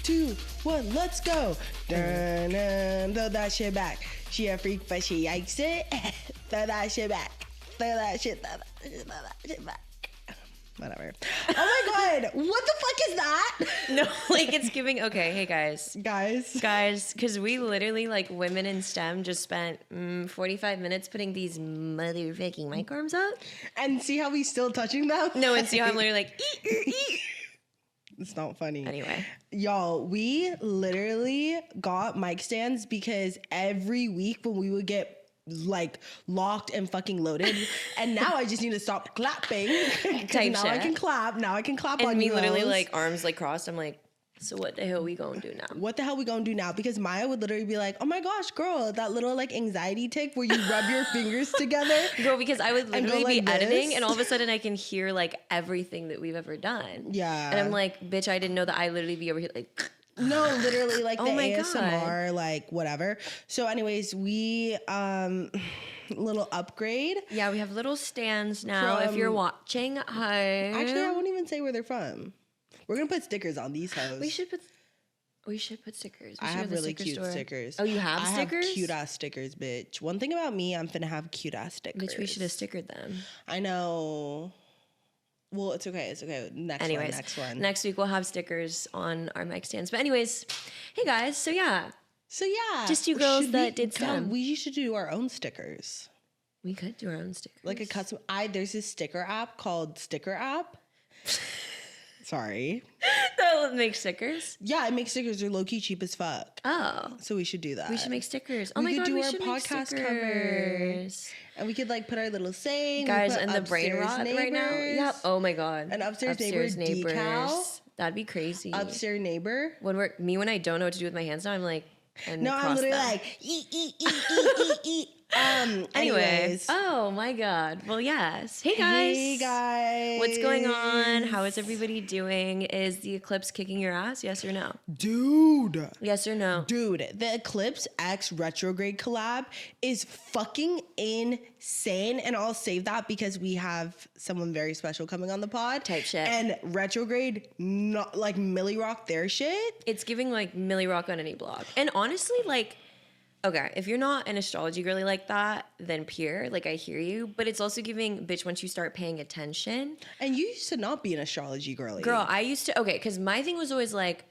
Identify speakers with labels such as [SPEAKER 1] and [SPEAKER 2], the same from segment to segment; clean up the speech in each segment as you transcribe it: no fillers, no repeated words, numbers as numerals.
[SPEAKER 1] 2, 1, let's go. Dun, dun, throw that shit back. She a freak, but she likes it. Throw that shit back. Throw that shit back. Whatever. Oh my God. What the fuck is that?
[SPEAKER 2] No, like it's giving. Okay, hey guys, because we literally, like, women in STEM just spent 45 minutes putting these motherfucking mic arms up.
[SPEAKER 1] And see how we still touching them?
[SPEAKER 2] No, and see how I'm literally like,
[SPEAKER 1] It's not funny.
[SPEAKER 2] Anyway.
[SPEAKER 1] Y'all, we literally got mic stands because every week when we would get like locked and fucking loaded, and now I just need to stop clapping. Now I can clap. Now I can clap
[SPEAKER 2] and
[SPEAKER 1] on
[SPEAKER 2] me
[SPEAKER 1] you
[SPEAKER 2] literally
[SPEAKER 1] hoes.
[SPEAKER 2] like arms like crossed. I'm like, so what the hell we gonna do now?
[SPEAKER 1] What the hell we gonna do now? Because Maya would literally be like, oh my gosh, girl, that little like anxiety tick where you rub your fingers together.
[SPEAKER 2] Girl, because I would literally
[SPEAKER 1] like
[SPEAKER 2] be editing
[SPEAKER 1] this.
[SPEAKER 2] and all of a sudden I can hear like everything that we've ever done.
[SPEAKER 1] Yeah.
[SPEAKER 2] And I'm like, bitch, I didn't know that I literally be over here like...
[SPEAKER 1] No, literally like the
[SPEAKER 2] my
[SPEAKER 1] ASMR,
[SPEAKER 2] God.
[SPEAKER 1] like whatever. So anyways, we little upgrade.
[SPEAKER 2] Yeah, we have little stands now if you're watching at home.
[SPEAKER 1] Actually, I won't even say where they're from. We're gonna put stickers on these hoes.
[SPEAKER 2] We should put stickers.
[SPEAKER 1] I have really cute stickers.
[SPEAKER 2] Oh, you have stickers?
[SPEAKER 1] I have cute ass stickers, bitch. One thing about me, I'm finna have cute ass stickers.
[SPEAKER 2] Bitch, we should have stickered them.
[SPEAKER 1] I know. Well, it's okay. It's okay. Next one.
[SPEAKER 2] Next week we'll have stickers on our mic stands. But anyways, hey guys, so yeah. Just you girls that did STEM.
[SPEAKER 1] We should do our own stickers.
[SPEAKER 2] We could do our own stickers.
[SPEAKER 1] Like a custom. There's this sticker app called Sticker App. Sorry.
[SPEAKER 2] That makes stickers?
[SPEAKER 1] Yeah, it makes stickers. They're low-key cheap as fuck.
[SPEAKER 2] Oh.
[SPEAKER 1] So we should do that.
[SPEAKER 2] We should make stickers. Oh
[SPEAKER 1] we
[SPEAKER 2] my
[SPEAKER 1] could
[SPEAKER 2] God,
[SPEAKER 1] do
[SPEAKER 2] we
[SPEAKER 1] our
[SPEAKER 2] should make
[SPEAKER 1] podcast
[SPEAKER 2] stickers.
[SPEAKER 1] covers. And we could like put our little saying.
[SPEAKER 2] Guys, and the brain rot right now. Yep. Oh my God.
[SPEAKER 1] An upstairs neighbor decal.
[SPEAKER 2] That'd be crazy.
[SPEAKER 1] Upstairs neighbor.
[SPEAKER 2] When I don't know what to do with my hands now, I'm like, and
[SPEAKER 1] no, I'm literally like,
[SPEAKER 2] Anyways. Oh my God. Well, yes. Hey guys. What's going on? How is everybody doing? Is the Eclipse kicking your ass? Yes or no?
[SPEAKER 1] Dude.
[SPEAKER 2] Yes or no?
[SPEAKER 1] Dude, the Eclipse X retrograde collab is fucking insane. And I'll save that because we have someone very special coming on the pod.
[SPEAKER 2] Type shit.
[SPEAKER 1] And retrograde, not like Millie Rock their shit.
[SPEAKER 2] It's giving like Millie Rock on any blog. And honestly, like, okay, if you're not an astrology girly like that, then peer, like I hear you. But it's also giving, bitch, once you start paying attention.
[SPEAKER 1] And you used to not be an astrology girly.
[SPEAKER 2] Girl, I used to, okay, because my thing was always like,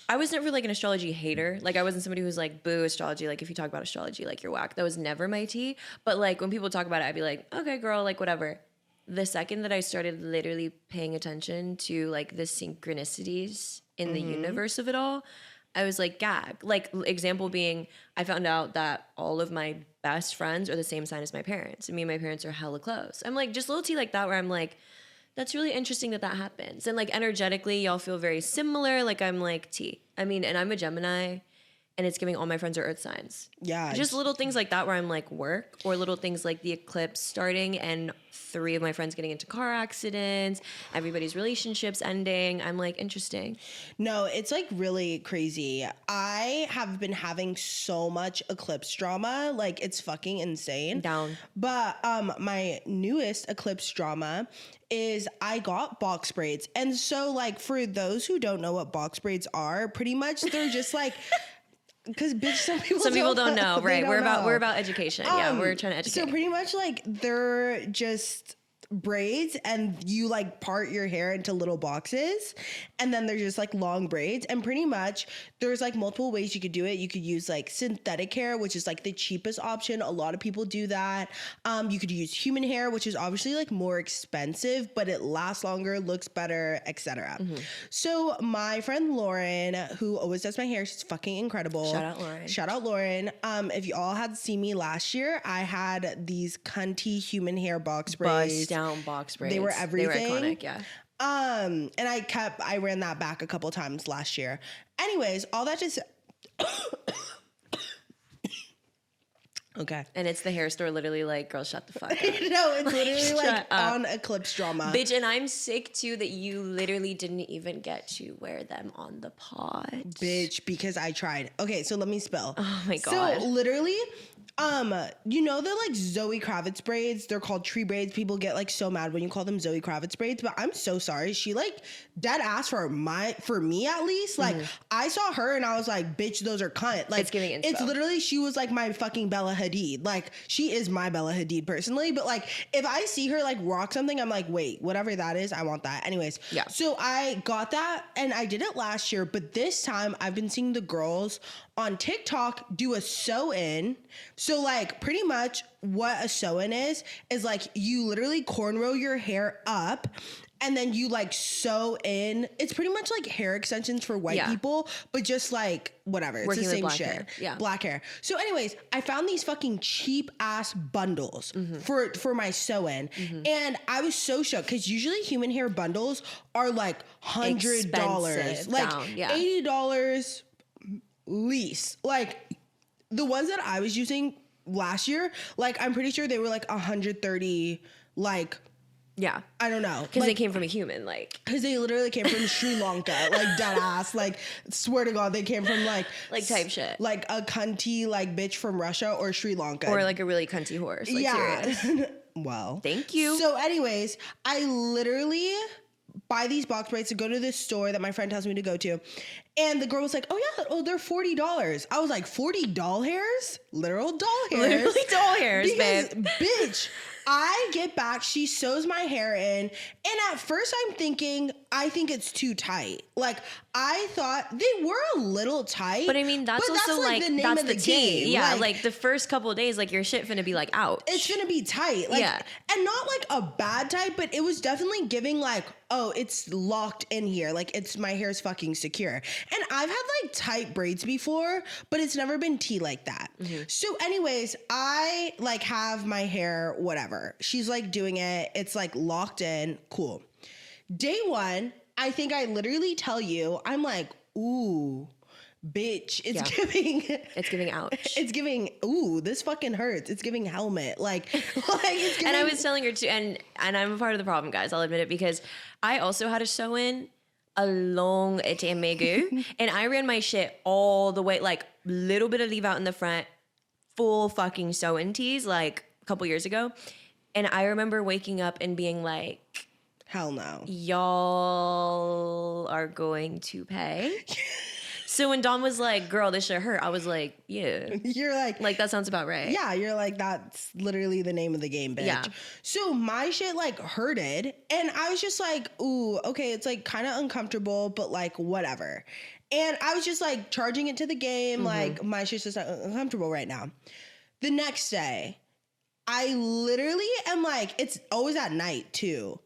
[SPEAKER 2] I was never like an astrology hater. Like I wasn't somebody who was like, boo astrology. Like if you talk about astrology, like you're whack. That was never my tea. But like when people talk about it, I'd be like, okay, girl, like whatever. The second that I started literally paying attention to like the synchronicities in the universe of it all, I was like, gag. Like, example being, I found out that all of my best friends are the same sign as my parents. And me and my parents are hella close. I'm like, just little tea like that where I'm like, that's really interesting that happens. And like energetically, y'all feel very similar. Like I'm like, tea. I mean, and I'm a Gemini and it's giving all my friends are earth signs.
[SPEAKER 1] Yeah.
[SPEAKER 2] Just little things like that where I'm like work, or little things like the eclipse starting and 3 of my friends getting into car accidents, everybody's relationships ending. I'm like, interesting.
[SPEAKER 1] No, it's like really crazy. I have been having so much eclipse drama. Like it's fucking insane.
[SPEAKER 2] Down.
[SPEAKER 1] But my newest eclipse drama is I got box braids. And so like for those who don't know what box braids are, pretty much they're just like because bitch, some people don't know,
[SPEAKER 2] right? We're about education. Yeah, we're trying to educate.
[SPEAKER 1] So pretty much like they're just braids and you like part your hair into little boxes and then they're just like long braids, and pretty much there's like multiple ways you could do it. You could use like synthetic hair, which is like the cheapest option. A lot of people do that. You could use human hair, which is obviously like more expensive, but it lasts longer, looks better, etc. So my friend Lauren, who always does my hair, she's fucking incredible. Shout out Lauren. If y'all had seen me last year, I had these cunty human hair box braids.
[SPEAKER 2] Bust down box braids.
[SPEAKER 1] They were everything.
[SPEAKER 2] They were iconic, yeah.
[SPEAKER 1] And I ran that back a couple times last year. Anyways, all that just okay.
[SPEAKER 2] And it's the hair store literally like, girl, shut the fuck up.
[SPEAKER 1] No, it's literally like on Eclipse drama.
[SPEAKER 2] Bitch, and I'm sick too that you literally didn't even get to wear them on the pod.
[SPEAKER 1] Bitch, because I tried. Okay, so let me spill.
[SPEAKER 2] Oh my God.
[SPEAKER 1] So literally, You know the like Zoe Kravitz braids? They're called tree braids. People get like so mad when you call them Zoe Kravitz braids, but I'm so sorry. She like dead ass for me at least. Like I saw her and I was like, bitch, those are cunt. Like
[SPEAKER 2] It's giving inspo.
[SPEAKER 1] it's literally, she was like my fucking Bella Hadid. Like she is my Bella Hadid personally, but like if I see her like rock something, I'm like, wait, whatever that is, I want that. Anyways,
[SPEAKER 2] Yeah.
[SPEAKER 1] So I got that and I did it last year, but this time I've been seeing the girls on TikTok do a sew-in. So like pretty much what a sew-in is like you literally cornrow your hair up and then you like sew in. It's pretty much like hair extensions for white people, but just like whatever. It's
[SPEAKER 2] Working
[SPEAKER 1] the
[SPEAKER 2] with
[SPEAKER 1] same
[SPEAKER 2] black
[SPEAKER 1] shit.
[SPEAKER 2] hair. Yeah.
[SPEAKER 1] Black hair. So anyways, I found these fucking cheap ass bundles for my sew-in. And I was so shook because usually human hair bundles are like $100.
[SPEAKER 2] Expensive
[SPEAKER 1] Like
[SPEAKER 2] down, yeah.
[SPEAKER 1] $80 least. Like the ones that I was using last year, like I'm pretty sure they were like 130, like
[SPEAKER 2] Yeah.
[SPEAKER 1] I don't know.
[SPEAKER 2] Because
[SPEAKER 1] Like,
[SPEAKER 2] they came from a human, like
[SPEAKER 1] because they literally came from Sri Lanka, like dead ass. Like, swear to God, they came from like
[SPEAKER 2] type shit.
[SPEAKER 1] like a cunty like bitch from Russia or Sri Lanka,
[SPEAKER 2] or like a really cunty horse. Like, serious.
[SPEAKER 1] Well,
[SPEAKER 2] Thank you.
[SPEAKER 1] So, anyways, I literally buy these box braids to go to this store that my friend tells me to go to, and the girl was like, "Oh yeah, they're $40." I was like, "40 doll hairs, literal doll hairs,
[SPEAKER 2] Literally doll hairs,
[SPEAKER 1] because,
[SPEAKER 2] babe."
[SPEAKER 1] bitch." I get back, she sews my hair in, and at first I'm thinking, I think it's too tight. Like, I thought they were a little tight.
[SPEAKER 2] But I mean, that's also like
[SPEAKER 1] the name
[SPEAKER 2] that's
[SPEAKER 1] of
[SPEAKER 2] the tea.
[SPEAKER 1] game.
[SPEAKER 2] Yeah, like the first couple of days, like your shit finna be like ouch.
[SPEAKER 1] It's gonna be tight. Like,
[SPEAKER 2] Yeah.
[SPEAKER 1] and not like a bad tight, but it was definitely giving like, oh, it's locked in here. Like it's my hair's fucking secure. And I've had like tight braids before, but it's never been tea like that. So anyways, I like have my hair, whatever. She's like doing it. It's like locked in. Cool. Day one, I think I literally tell you, I'm like, ooh, bitch, it's giving.
[SPEAKER 2] It's giving ouch.
[SPEAKER 1] It's giving, ooh, this fucking hurts. It's giving helmet. Like it's giving.
[SPEAKER 2] And I was telling her too, and I'm a part of the problem, guys. I'll admit it, because I also had a sew-in a long temegu, and I ran my shit all the way, like little bit of leave out in the front, full fucking sew-in tees, like a couple years ago. And I remember waking up and being like,
[SPEAKER 1] hell no.
[SPEAKER 2] y'all are going to pay. So when Dom was like, girl, this shit hurt, I was like, yeah.
[SPEAKER 1] You're like
[SPEAKER 2] that sounds about right.
[SPEAKER 1] yeah, you're like, that's literally the name of the game, bitch.
[SPEAKER 2] Yeah.
[SPEAKER 1] So my shit like hurted, and I was just like, ooh, okay, it's like kind of uncomfortable, but like whatever. And I was just like charging it to the game, like my shit's just like, uncomfortable right now. The next day, I literally am like, it's always at night too.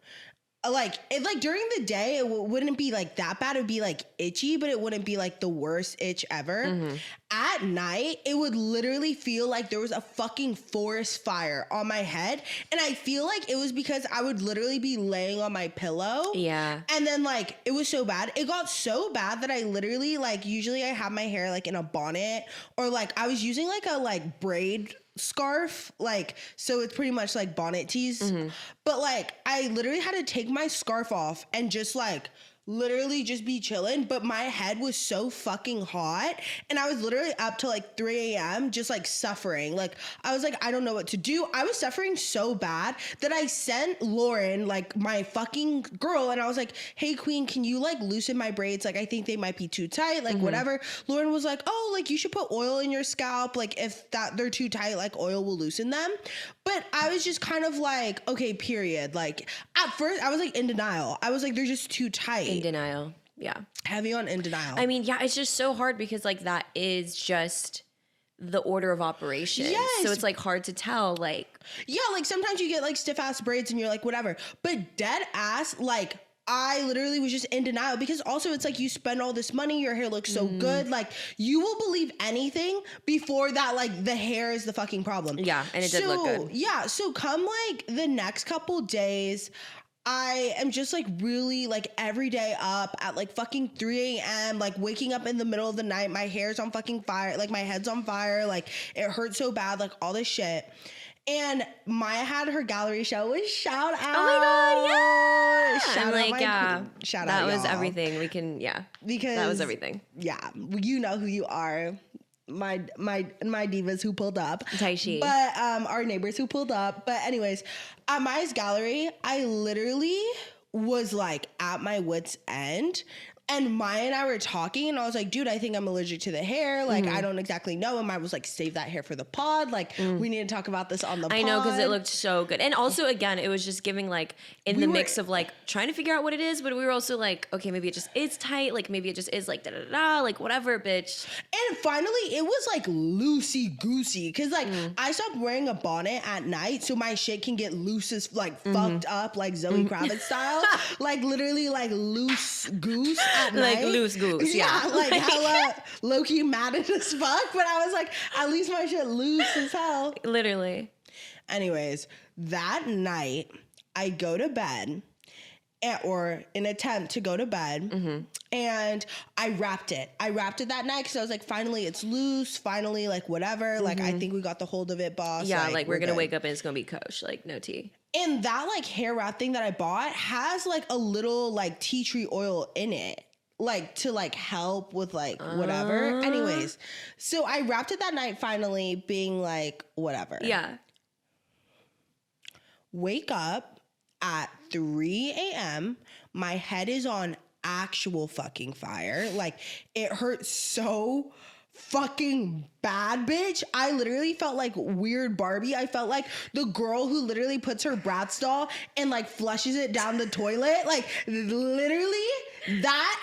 [SPEAKER 1] Like during the day, it wouldn't be like that bad. It would be like itchy, but it wouldn't be like the worst itch ever. At night, it would literally feel like there was a fucking forest fire on my head. And I feel like it was because I would literally be laying on my pillow.
[SPEAKER 2] Yeah.
[SPEAKER 1] And then like, it was so bad. It got so bad that I literally like, usually I have my hair like in a bonnet, or like I was using like a like braid scarf, like, so it's pretty much like bonnet tees, but like I literally had to take my scarf off and just like literally just be chilling, but my head was so fucking hot, and I was literally up till like 3 a.m. just like suffering. Like I was like, I don't know what to do. I was suffering so bad that I sent Lauren, like my fucking girl, and I was like, hey queen, can you like loosen my braids? Like I think they might be too tight, like whatever. Lauren was like, oh, like you should put oil in your scalp, like if that they're too tight, like oil will loosen them. But I was just kind of like, okay, period. Like at first I was like in denial. I was like, they're just too tight.
[SPEAKER 2] In denial. Yeah.
[SPEAKER 1] Heavy on in denial.
[SPEAKER 2] I mean, yeah, it's just so hard because like that is just the order of operations.
[SPEAKER 1] Yes.
[SPEAKER 2] So it's like hard to tell, like,
[SPEAKER 1] yeah, like sometimes you get like stiff ass braids and you're like, whatever. But dead ass, like I literally was just in denial, because also it's like you spend all this money, your hair looks so good, like you will believe anything before that, like the hair is the fucking problem.
[SPEAKER 2] Yeah, and it did look good.
[SPEAKER 1] Yeah, so come like the next couple days, I am just like really like every day up at like fucking 3 a.m. like waking up in the middle of the night, my hair's on fucking fire, like my head's on fire, like it hurts so bad, like all this shit. And Maya had her gallery show. Was shout out.
[SPEAKER 2] Oh my God, yeah.
[SPEAKER 1] Shout out,
[SPEAKER 2] like,
[SPEAKER 1] my
[SPEAKER 2] yeah.
[SPEAKER 1] Shout
[SPEAKER 2] that
[SPEAKER 1] out,
[SPEAKER 2] was
[SPEAKER 1] y'all.
[SPEAKER 2] everything. We can, yeah.
[SPEAKER 1] Because
[SPEAKER 2] that was everything.
[SPEAKER 1] Yeah, you know who you are. divas who pulled up.
[SPEAKER 2] Taishi.
[SPEAKER 1] But our neighbors who pulled up. But anyways, at Maya's gallery, I literally was like at my wit's end. And Maya and I were talking, and I was like, dude, I think I'm allergic to the hair. Like, I don't exactly know. And Maya was like, save that hair for the pod. Like, we need to talk about this on the pod.
[SPEAKER 2] I know, because it looked so good. And also, again, it was just giving, like, in the mix of, like, trying to figure out what it is, but we were also like, okay, maybe it just is tight. Like, maybe it just is, like, da-da-da-da. Like, whatever, bitch.
[SPEAKER 1] And finally, it was, like, loosey-goosey. Because, like, I stopped wearing a bonnet at night so my shit can get loose as, like, fucked up, like, Zoe Kravitz style. Like, literally, like, loose goose at night.
[SPEAKER 2] Like, loose goose, yeah.
[SPEAKER 1] Like, hella low-key matted as fuck. But I was like, at least my shit loose as hell.
[SPEAKER 2] Literally.
[SPEAKER 1] Anyways, that night, I go to bed, or an attempt to go to bed, and I wrapped it. I wrapped it that night because I was like, finally, it's loose. Finally, like, whatever. Like, I think we got the hold of it, boss.
[SPEAKER 2] Yeah, like we're going to
[SPEAKER 1] good.
[SPEAKER 2] wake up and it's going to be kosher. Like, no tea.
[SPEAKER 1] And that, like, hair wrap thing that I bought has, like, a little, like, tea tree oil in it. Like, to, like, help with, like, whatever. Anyways, so I wrapped it that night, finally, being like, whatever.
[SPEAKER 2] Yeah.
[SPEAKER 1] Wake up at 3 a.m. My head is on actual fucking fire. Like, it hurts so fucking bad, bitch. I literally felt like weird Barbie. I felt like the girl who literally puts her Bratz doll and, like, flushes it down the toilet. Like, literally, that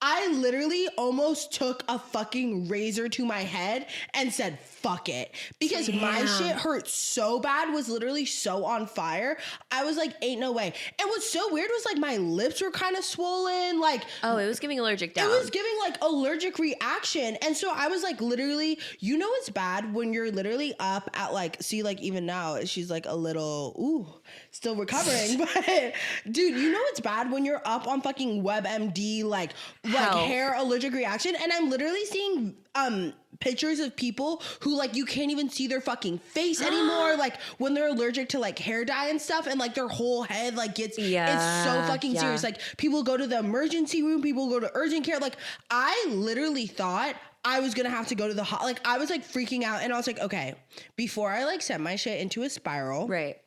[SPEAKER 1] I literally almost took a fucking razor to my head and said, fuck it. Because my shit hurt so bad, was literally so on fire. I was like, ain't no way. And what's so weird was, like, my lips were kind of swollen. Like,
[SPEAKER 2] oh, it was giving allergic down.
[SPEAKER 1] it was giving, like, allergic reaction. And so I was like, literally, you know, it's bad when you're literally up at, like, see, like, even now she's like a little, still recovering. But dude, you know it's bad when you're up on fucking WebMD, like hair allergic reaction. And I'm literally seeing pictures of people who, like, you can't even see their fucking face anymore. Like, when they're allergic to, like, hair dye and stuff, and, like, their whole head, like, gets, it's so fucking serious. Like, people go to the emergency room, people go to urgent care. Like, I literally thought I was gonna have to go to the like, I was, like, freaking out, and I was like, okay, before I, like, send my shit into a spiral,
[SPEAKER 2] right,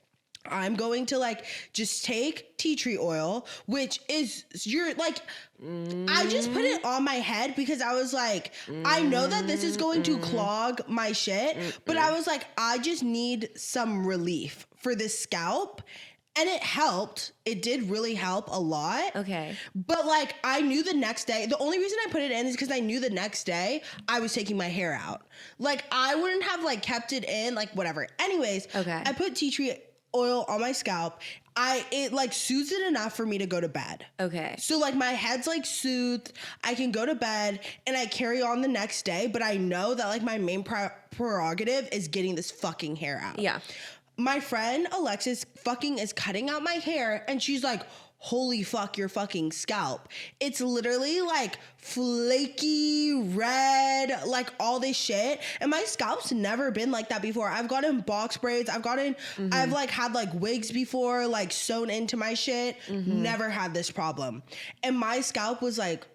[SPEAKER 1] I'm going to, like, just take tea tree oil, which is, I just put it on my head because I was like, I know that this is going to clog my shit, but I was like, I just need some relief for this scalp. And it helped. It did really help a lot.
[SPEAKER 2] Okay.
[SPEAKER 1] But, like, I knew the next day, the only reason I put it in is because I knew the next day I was taking my hair out. Like, I wouldn't have, like, kept it in, like, whatever. Anyways,
[SPEAKER 2] okay.
[SPEAKER 1] I put tea tree oil on my scalp. It like soothes it enough for me to go to bed.
[SPEAKER 2] Okay.
[SPEAKER 1] So, like, my head's, like, soothed. I can go to bed and I carry on the next day, but I know that, like, my main prerogative is getting this fucking hair out.
[SPEAKER 2] Yeah.
[SPEAKER 1] My friend Alexis fucking is cutting out my hair, and she's like, holy fuck, your fucking scalp. It's literally, like, flaky, red, like, all this shit. And my scalp's never been like that before. I've gotten box braids. I've, like, had, like, wigs before, like, sewn into my shit. Never had this problem. And my scalp was, like,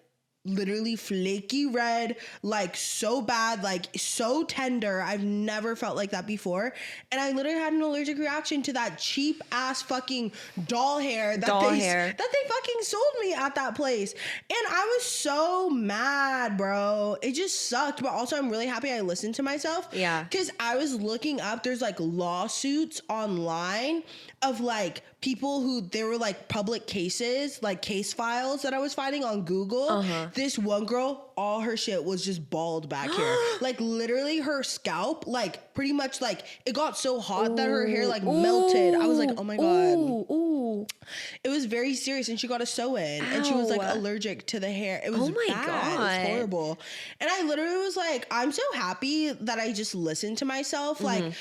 [SPEAKER 1] literally flaky red, like, so bad, like, so tender. I've never felt like that before. And I literally had an allergic reaction to that cheap ass fucking doll hair that they fucking sold me at that place. And I was so mad, bro. It just sucked. But also, I'm really happy I listened to myself.
[SPEAKER 2] Yeah.
[SPEAKER 1] Because I was looking up, there's, like, lawsuits online of, like, people who, they were, like, public cases, like, case files that I was finding on Google. This one girl, all her shit was just bald back here. Like, literally her scalp, like, pretty much, like, it got so hot that her hair, like, melted. I was like, oh my God. It was very serious, and she got a sew-in, and she was, like, allergic to the hair. It was bad. God. It was horrible. And I literally was like, I'm so happy that I just listened to myself. Like,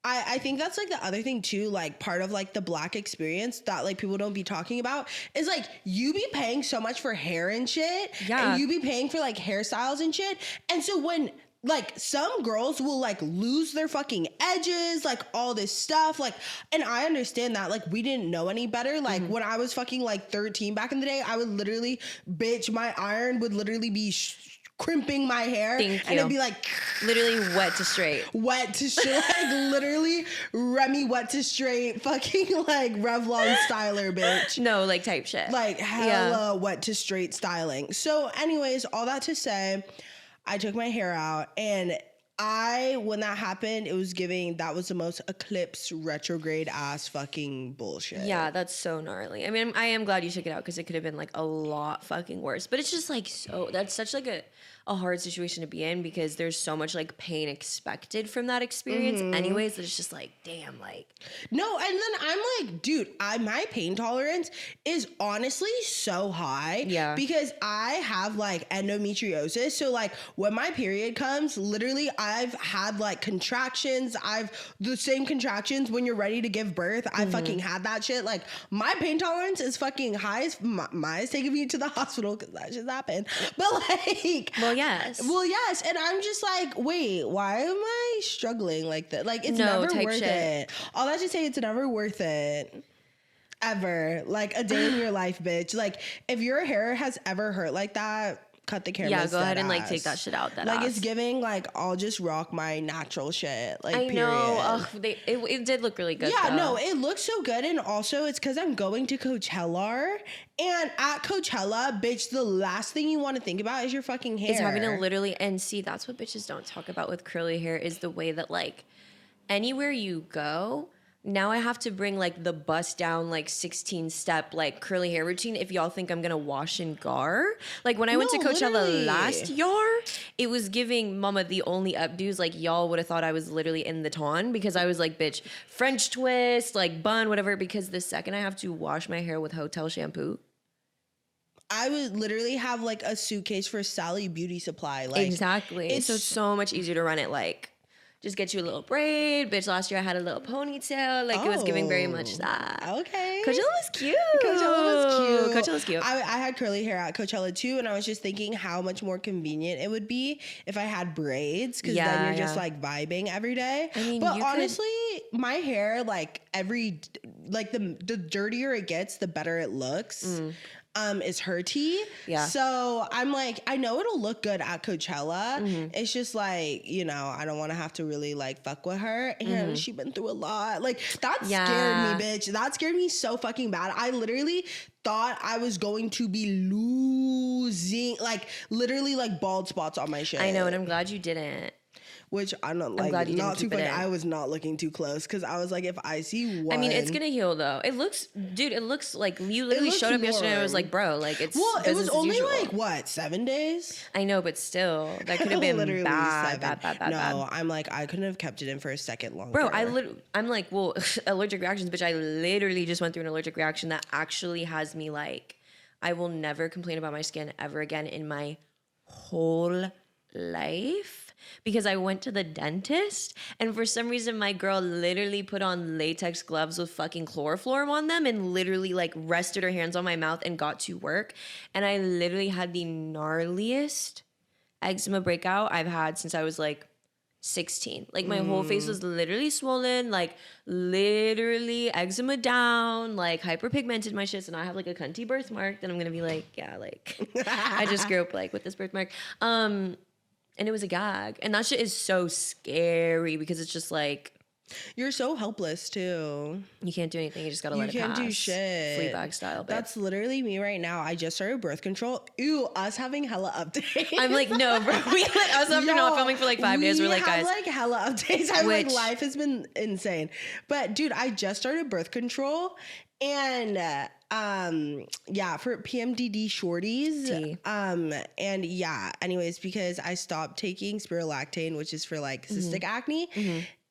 [SPEAKER 1] I think that's, like, the other thing too, like, part of, like, the Black experience that, like, people don't be talking about is, like, you be paying so much for hair and shit.
[SPEAKER 2] Yeah.
[SPEAKER 1] And you be paying for, like, hairstyles and shit. And so when, like, some girls will, like, lose their fucking edges, like, all this stuff, like, and I understand that, like, we didn't know any better. Like, when I was fucking, like, 13 back in the day, I would literally, bitch, my iron would literally be crimping my hair.
[SPEAKER 2] Thank
[SPEAKER 1] And
[SPEAKER 2] you.
[SPEAKER 1] it'd be like
[SPEAKER 2] Literally wet to straight.
[SPEAKER 1] wet to straight, like literally Remy wet to straight, fucking like Revlon styler, bitch.
[SPEAKER 2] No, like type shit.
[SPEAKER 1] Like hella wet to straight styling. So anyways, all that to say, I took my hair out, and when that happened, it was giving, that was the most eclipse retrograde ass fucking bullshit.
[SPEAKER 2] Yeah, that's so gnarly. I mean, I am glad you took it out because it could have been like a lot fucking worse. But it's just like that's such like a hard situation to be in because there's so much like pain expected from that experience anyways, that it's just like, damn, like.
[SPEAKER 1] No, and then I'm like, dude, my pain tolerance is honestly so high.
[SPEAKER 2] Yeah.
[SPEAKER 1] Because I have like endometriosis. So like when my period comes, literally I've had like contractions. The same contractions when you're ready to give birth. I fucking had that shit. Like my pain tolerance is fucking high. Maya's taking me to the hospital because that just happened. But like,
[SPEAKER 2] Well, yes.
[SPEAKER 1] And I'm just like, wait, why am I struggling like that? Like, it's
[SPEAKER 2] No,
[SPEAKER 1] never
[SPEAKER 2] type
[SPEAKER 1] worth
[SPEAKER 2] shit.
[SPEAKER 1] it. All that to say, it's never worth it. Ever. Like, a day in your life, bitch. Like, if your hair has ever hurt like that, cut the camera.
[SPEAKER 2] Yeah, go ahead and like take that shit out.
[SPEAKER 1] Like, it's giving, like, I'll just rock my natural shit. Like,
[SPEAKER 2] I
[SPEAKER 1] period.
[SPEAKER 2] know. Ugh, it did look really good.
[SPEAKER 1] Yeah,
[SPEAKER 2] though.
[SPEAKER 1] no, it looks so good. And also, it's because I'm going to Coachella. And at Coachella, bitch, the last thing you want to think about is your fucking hair.
[SPEAKER 2] Is having to literally, and see, that's what bitches don't talk about with curly hair is the way that like anywhere you go, now I have to bring like the bust down like 16 step like curly hair routine if y'all think I'm gonna wash and gar. Like when I went to Coachella
[SPEAKER 1] literally.
[SPEAKER 2] last year, it was giving mama the only updos. Like y'all would have thought I was literally in the ton because I was like, bitch, French twist, like bun, whatever, because the second I have to wash my hair with hotel shampoo.
[SPEAKER 1] I would literally have like a suitcase for Sally Beauty Supply. Like,
[SPEAKER 2] Exactly. So it's so much easier to run it like just get you a little braid. Bitch, last year I had a little ponytail. Like it was giving very much that.
[SPEAKER 1] Okay.
[SPEAKER 2] Coachella was cute.
[SPEAKER 1] Coachella was cute.
[SPEAKER 2] I
[SPEAKER 1] I had curly hair at Coachella too, and I was just thinking how much more convenient it would be if I had braids, because then you're just like vibing every day.
[SPEAKER 2] I mean,
[SPEAKER 1] but honestly, my hair, like the dirtier it gets, the better it looks. Is her tea.
[SPEAKER 2] Yeah.
[SPEAKER 1] So I'm like, I know it'll look good at Coachella. It's just like, you know, I don't want to have to really like fuck with her. And she been through a lot. Like that scared me, bitch. That scared me so fucking bad. I literally thought I was going to be losing, like literally like bald spots on my shit.
[SPEAKER 2] know, and I'm glad you didn't.
[SPEAKER 1] Which I'm not like,
[SPEAKER 2] glad you
[SPEAKER 1] not
[SPEAKER 2] didn't
[SPEAKER 1] too
[SPEAKER 2] keep it
[SPEAKER 1] funny.
[SPEAKER 2] in.
[SPEAKER 1] I was not looking too close because I was like, if I see one.
[SPEAKER 2] I mean, it's gonna heal though. It looks like you literally showed up yesterday and I was like, bro, like it's
[SPEAKER 1] it was only
[SPEAKER 2] usual.
[SPEAKER 1] like what, 7 days?
[SPEAKER 2] I know, but still, that could have been
[SPEAKER 1] Literally
[SPEAKER 2] bad.
[SPEAKER 1] No, I'm like, I couldn't have kept it in for a second longer.
[SPEAKER 2] Bro, I'm like, well, allergic reactions, bitch. I literally just went through an allergic reaction that actually has me like, I will never complain about my skin ever again in my whole life. Because I went to the dentist and for some reason my girl literally put on latex gloves with fucking chloroform on them and literally like rested her hands on my mouth and got to work. And I literally had the gnarliest eczema breakout I've had since I was like 16. Like my whole face was literally swollen, like literally eczema down, like hyperpigmented my shit. So now I have like a cunty birthmark that I'm gonna be like, yeah, like I just grew up like with this birthmark. And it was a gag. And that shit is so scary because it's just like...
[SPEAKER 1] You're so helpless, too.
[SPEAKER 2] You can't do anything. You just gotta let it pass.
[SPEAKER 1] You can't do shit.
[SPEAKER 2] Fleabag style, babe.
[SPEAKER 1] That's literally me right now. I just started birth control. Ew, us having hella updates.
[SPEAKER 2] I'm like, no, bro. We like, us after not filming for like 5 days. We're like, guys.
[SPEAKER 1] We have like hella updates. I'm like, life has been insane. But dude, I just started birth control. And for PMDD shorties. And yeah, anyways, because I stopped taking spirulactane, which is for like cystic acne.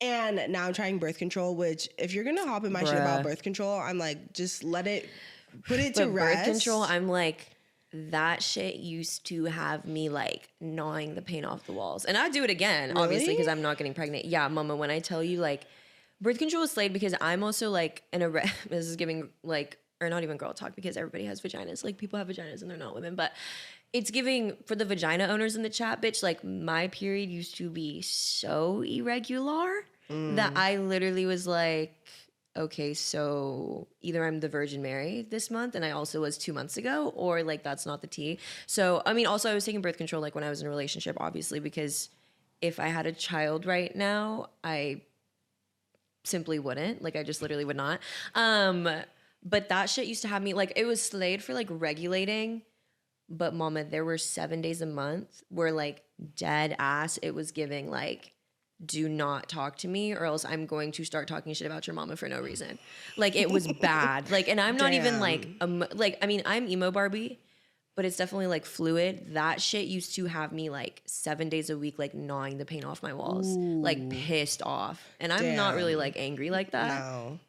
[SPEAKER 1] And now I'm trying birth control, which if you're gonna hop in my shit about birth control, I'm like, just put it to rest.
[SPEAKER 2] Birth control, I'm like, that shit used to have me like gnawing the paint off the walls. And I do it again, obviously, because I'm not getting pregnant. Yeah, mama, when I tell you like birth control is slayed because I'm also like this is giving like, or not even girl talk because everybody has vaginas. Like people have vaginas and they're not women, but it's giving for the vagina owners in the chat, bitch. Like my period used to be so irregular that I literally was like, okay, so either I'm the Virgin Mary this month and I also was 2 months ago, or like that's not the tea. So, I mean, also I was taking birth control like when I was in a relationship, obviously, because if I had a child right now, I simply wouldn't. Like, I just literally would not. But that shit used to have me, like, it was slayed for like regulating. But mama, there were 7 days a month where like dead ass, it was giving like, do not talk to me or else I'm going to start talking shit about your mama for no reason. Like, it was bad. Like, and I'm not even like, I mean, I'm emo Barbie, but it's definitely like fluid. That shit used to have me like 7 days a week, like gnawing the paint off my walls, like pissed off. And I'm not really like angry like that.
[SPEAKER 1] No.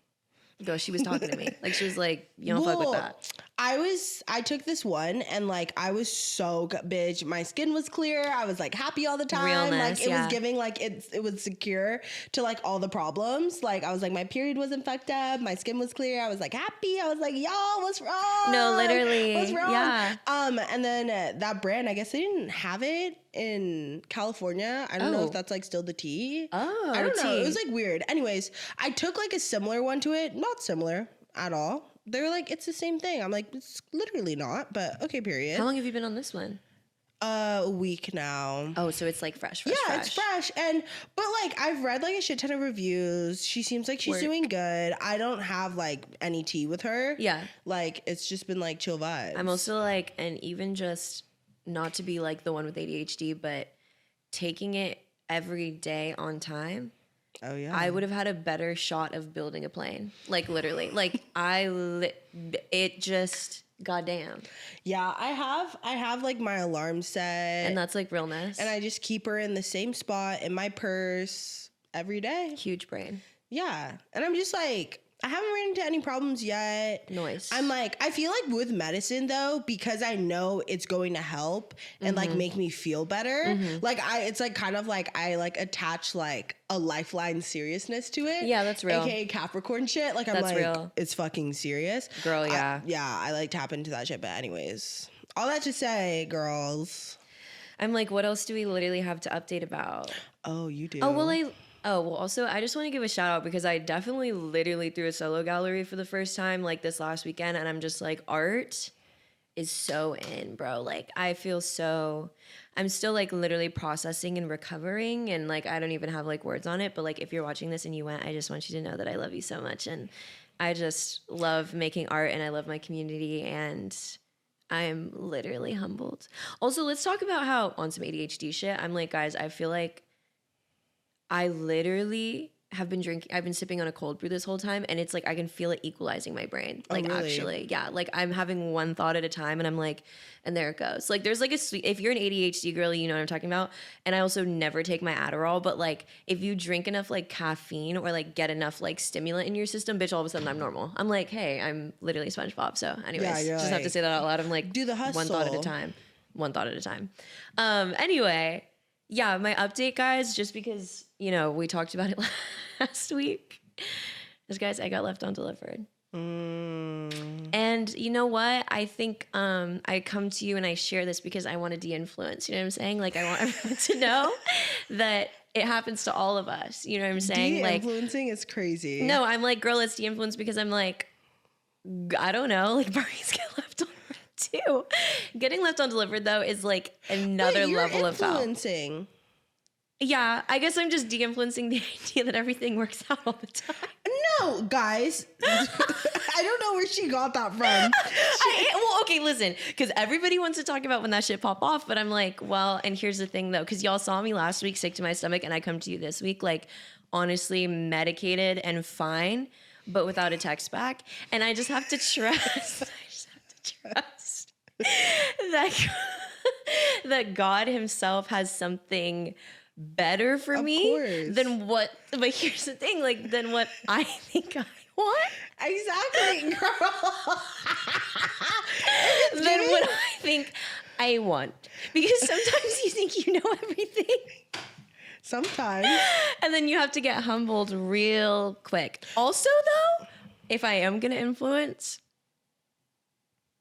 [SPEAKER 2] Girl, she was talking to me. Like, she was like, you don't fuck with that.
[SPEAKER 1] I took this one and like I was so bitch. My skin was clear. I was like happy all the time.
[SPEAKER 2] Realness,
[SPEAKER 1] like it was giving like it was secure to like all the problems. Like I was like my period wasn't fucked up. My skin was clear. I was like happy. I was like, y'all, what's wrong?
[SPEAKER 2] No, literally.
[SPEAKER 1] What's wrong?
[SPEAKER 2] Yeah.
[SPEAKER 1] And then that brand, I guess they didn't have it in California. I don't know if that's like still the tea.
[SPEAKER 2] Oh,
[SPEAKER 1] I don't know.
[SPEAKER 2] tea.
[SPEAKER 1] It was like weird. Anyways, I took like a similar one to it. Not similar at all. They're like, it's the same thing. I'm like, it's literally not, but okay, period.
[SPEAKER 2] How long have you been on this one?
[SPEAKER 1] A week now.
[SPEAKER 2] Oh, so it's like fresh.
[SPEAKER 1] Yeah, it's fresh. But like I've read like a shit ton of reviews. She seems like she's doing good. I don't have like any tea with her.
[SPEAKER 2] Yeah.
[SPEAKER 1] Like it's just been like chill vibes.
[SPEAKER 2] I'm also like, and even just not to be like the one with ADHD, but taking it every day on time.
[SPEAKER 1] Oh yeah.
[SPEAKER 2] I would have had a better shot of building a plane. Like literally. Like it just goddamn.
[SPEAKER 1] Yeah, I have like my alarm set.
[SPEAKER 2] And that's like realness.
[SPEAKER 1] And I just keep her in the same spot in my purse every day.
[SPEAKER 2] Huge brain.
[SPEAKER 1] Yeah. And I'm just like, I haven't ran into any problems yet.
[SPEAKER 2] Noise.
[SPEAKER 1] I'm like, I feel like with medicine though, because I know it's going to help and like make me feel better. Like it's like kind of like I like attach like a lifeline seriousness to it.
[SPEAKER 2] Yeah, that's real.
[SPEAKER 1] AKA Capricorn shit. Like I'm
[SPEAKER 2] That's
[SPEAKER 1] like,
[SPEAKER 2] real.
[SPEAKER 1] it's fucking serious.
[SPEAKER 2] Girl, yeah.
[SPEAKER 1] I like tap into that shit. But anyways, all that to say, girls.
[SPEAKER 2] I'm like, what else do we literally have to update about?
[SPEAKER 1] Oh, you do.
[SPEAKER 2] Also, I just want to give a shout out because I definitely literally threw a solo gallery for the first time like this last weekend. And I'm just like, art is so in, bro. Like, I feel so, I'm still like literally processing and recovering. And like, I don't even have like words on it. But like, if you're watching this and you went, I just want you to know that I love you so much. And I just love making art and I love my community. And I'm literally humbled. Also, let's talk about how on some ADHD shit, I'm like, guys, I feel like I literally have been drinking, I've been sipping on a cold brew this whole time and it's like I can feel it equalizing my brain. Like
[SPEAKER 1] really?
[SPEAKER 2] Actually, yeah. Like I'm having one thought at a time and I'm like, and there it goes. Like there's like if you're an ADHD girl, you know what I'm talking about. And I also never take my Adderall, but like if you drink enough like caffeine or like get enough like stimulant in your system, bitch, all of a sudden I'm normal. I'm like, hey, I'm literally SpongeBob. So anyways, just have to say that out loud. I'm like,
[SPEAKER 1] do the hustle.
[SPEAKER 2] One thought at a time. One thought at a time. Anyway, yeah, my update, guys, just because, you know, we talked about it last week. Is, guys, I got left undelivered. And you know what? I think I come to you and I share this because I want to de-influence. You know what I'm saying? Like, I want everyone to know that it happens to all of us. You know what I'm saying?
[SPEAKER 1] De-influencing is crazy.
[SPEAKER 2] No, I'm like, girl, it's de-influence because I'm like, I don't know. Like, Barbies get left on too. Getting left undelivered though is like another level of foul.
[SPEAKER 1] Influencing.
[SPEAKER 2] Yeah, I guess I'm just de-influencing the idea that everything works out all the time.
[SPEAKER 1] No, guys. I don't know where she got that from.
[SPEAKER 2] Well, okay, listen, because everybody wants to talk about when that shit pop off, but I'm like, well, and here's the thing though, because y'all saw me last week sick to my stomach, and I come to you this week like honestly medicated and fine, but without a text back, and I just have to trust. that God himself has something better for me than what, but here's the thing, like, than what I think I want.
[SPEAKER 1] Exactly, girl.
[SPEAKER 2] Than what I think I want. Because sometimes you think you know everything.
[SPEAKER 1] Sometimes.
[SPEAKER 2] And then you have to get humbled real quick. Also, though, if I am going to influence,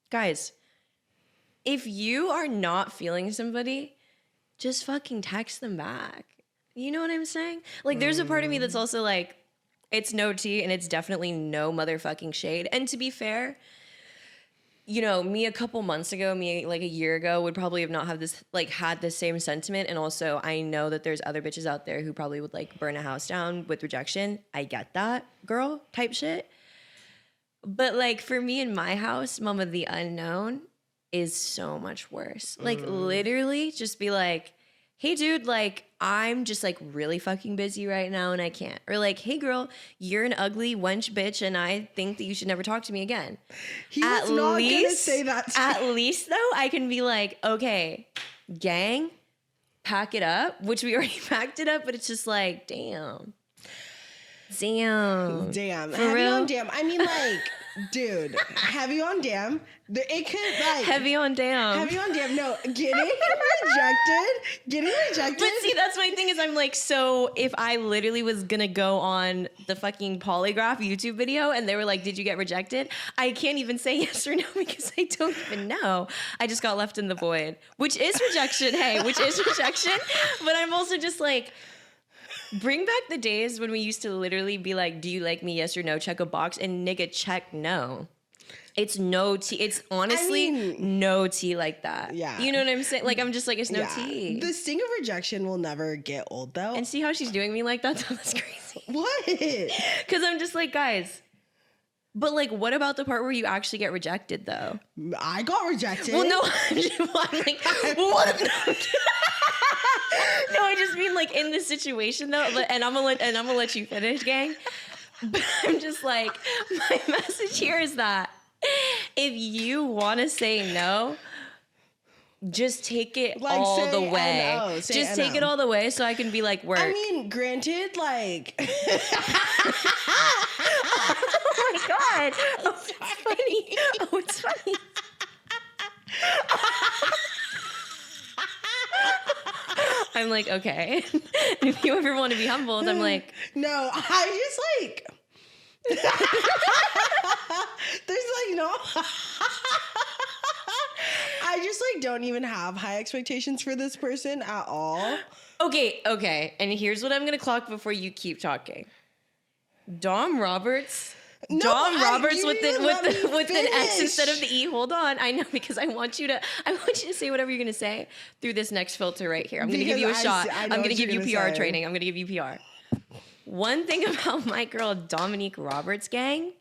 [SPEAKER 2] guys, if you are not feeling somebody, just fucking text them back. You know what I'm saying? Like, there's a part of me that's also like, It's no tea, and it's definitely no motherfucking shade. And to be fair, you know, me a couple months ago, me like a year ago, would probably have not have this like had the same sentiment. And also, I know that there's other bitches out there who probably would like burn a house down with rejection. I get that, girl, type shit. But like for me in my house, Mama the Unknown is so much worse. Like literally, just be like, hey dude, like I'm just like really fucking busy right now and I can't. Or like, hey girl, you're an ugly wench bitch and I think that you should never talk to me again.
[SPEAKER 1] He was not gonna say that to
[SPEAKER 2] At least though, I can be like, okay, gang, pack it up, which we already packed it up, but it's just like, damn.
[SPEAKER 1] Damn.
[SPEAKER 2] For
[SPEAKER 1] Heavy
[SPEAKER 2] real?
[SPEAKER 1] on damn. I mean, like, dude, heavy on damn. It could, like.
[SPEAKER 2] Heavy on damn.
[SPEAKER 1] Heavy on damn. No, getting rejected.
[SPEAKER 2] But see, that's my thing is I'm like, so if I literally was gonna go on the fucking polygraph YouTube video and they were like, did you get rejected? I can't even say yes or no because I don't even know. I just got left in the void, which is rejection. Hey, which is rejection. But I'm also just like, bring back the days when we used to literally be like, do you like me? Yes or no? Check a box and nigga check no. It's no tea. It's honestly no tea like that.
[SPEAKER 1] Yeah.
[SPEAKER 2] You know what I'm saying? Like, I'm just like, it's no tea.
[SPEAKER 1] The sting of rejection will never get old, though.
[SPEAKER 2] And see how she's doing me like that? That's crazy.
[SPEAKER 1] What?
[SPEAKER 2] Because I'm just like, guys. But like, what about the part where you actually get rejected, though?
[SPEAKER 1] I got rejected.
[SPEAKER 2] Well, no. I'm like, well, what if no, I just mean like in this situation though, and I'm gonna let you finish, gang. But I'm just like, my message here is that if you want to say no, just take it
[SPEAKER 1] Like,
[SPEAKER 2] all
[SPEAKER 1] say
[SPEAKER 2] the way.
[SPEAKER 1] NO, say
[SPEAKER 2] Just
[SPEAKER 1] NO.
[SPEAKER 2] take it all the way so I can be like, work.
[SPEAKER 1] I mean, granted, like.
[SPEAKER 2] Oh my god! Oh, it's funny. Oh, it's funny. I'm like, okay. If you ever want to be humbled, I'm like,
[SPEAKER 1] No, I just like. There's like no. I just like don't even have high expectations for this person at all.
[SPEAKER 2] okay. And here's what I'm gonna clock before you keep talking. Domrobxrts with an X instead of the E. Hold on, I know because I want you to say whatever you're gonna say through this next filter right here. I'm gonna give you a shot. I'm gonna give you PR training. I'm gonna give you PR. One thing about my girl Dominique Roberts, gang.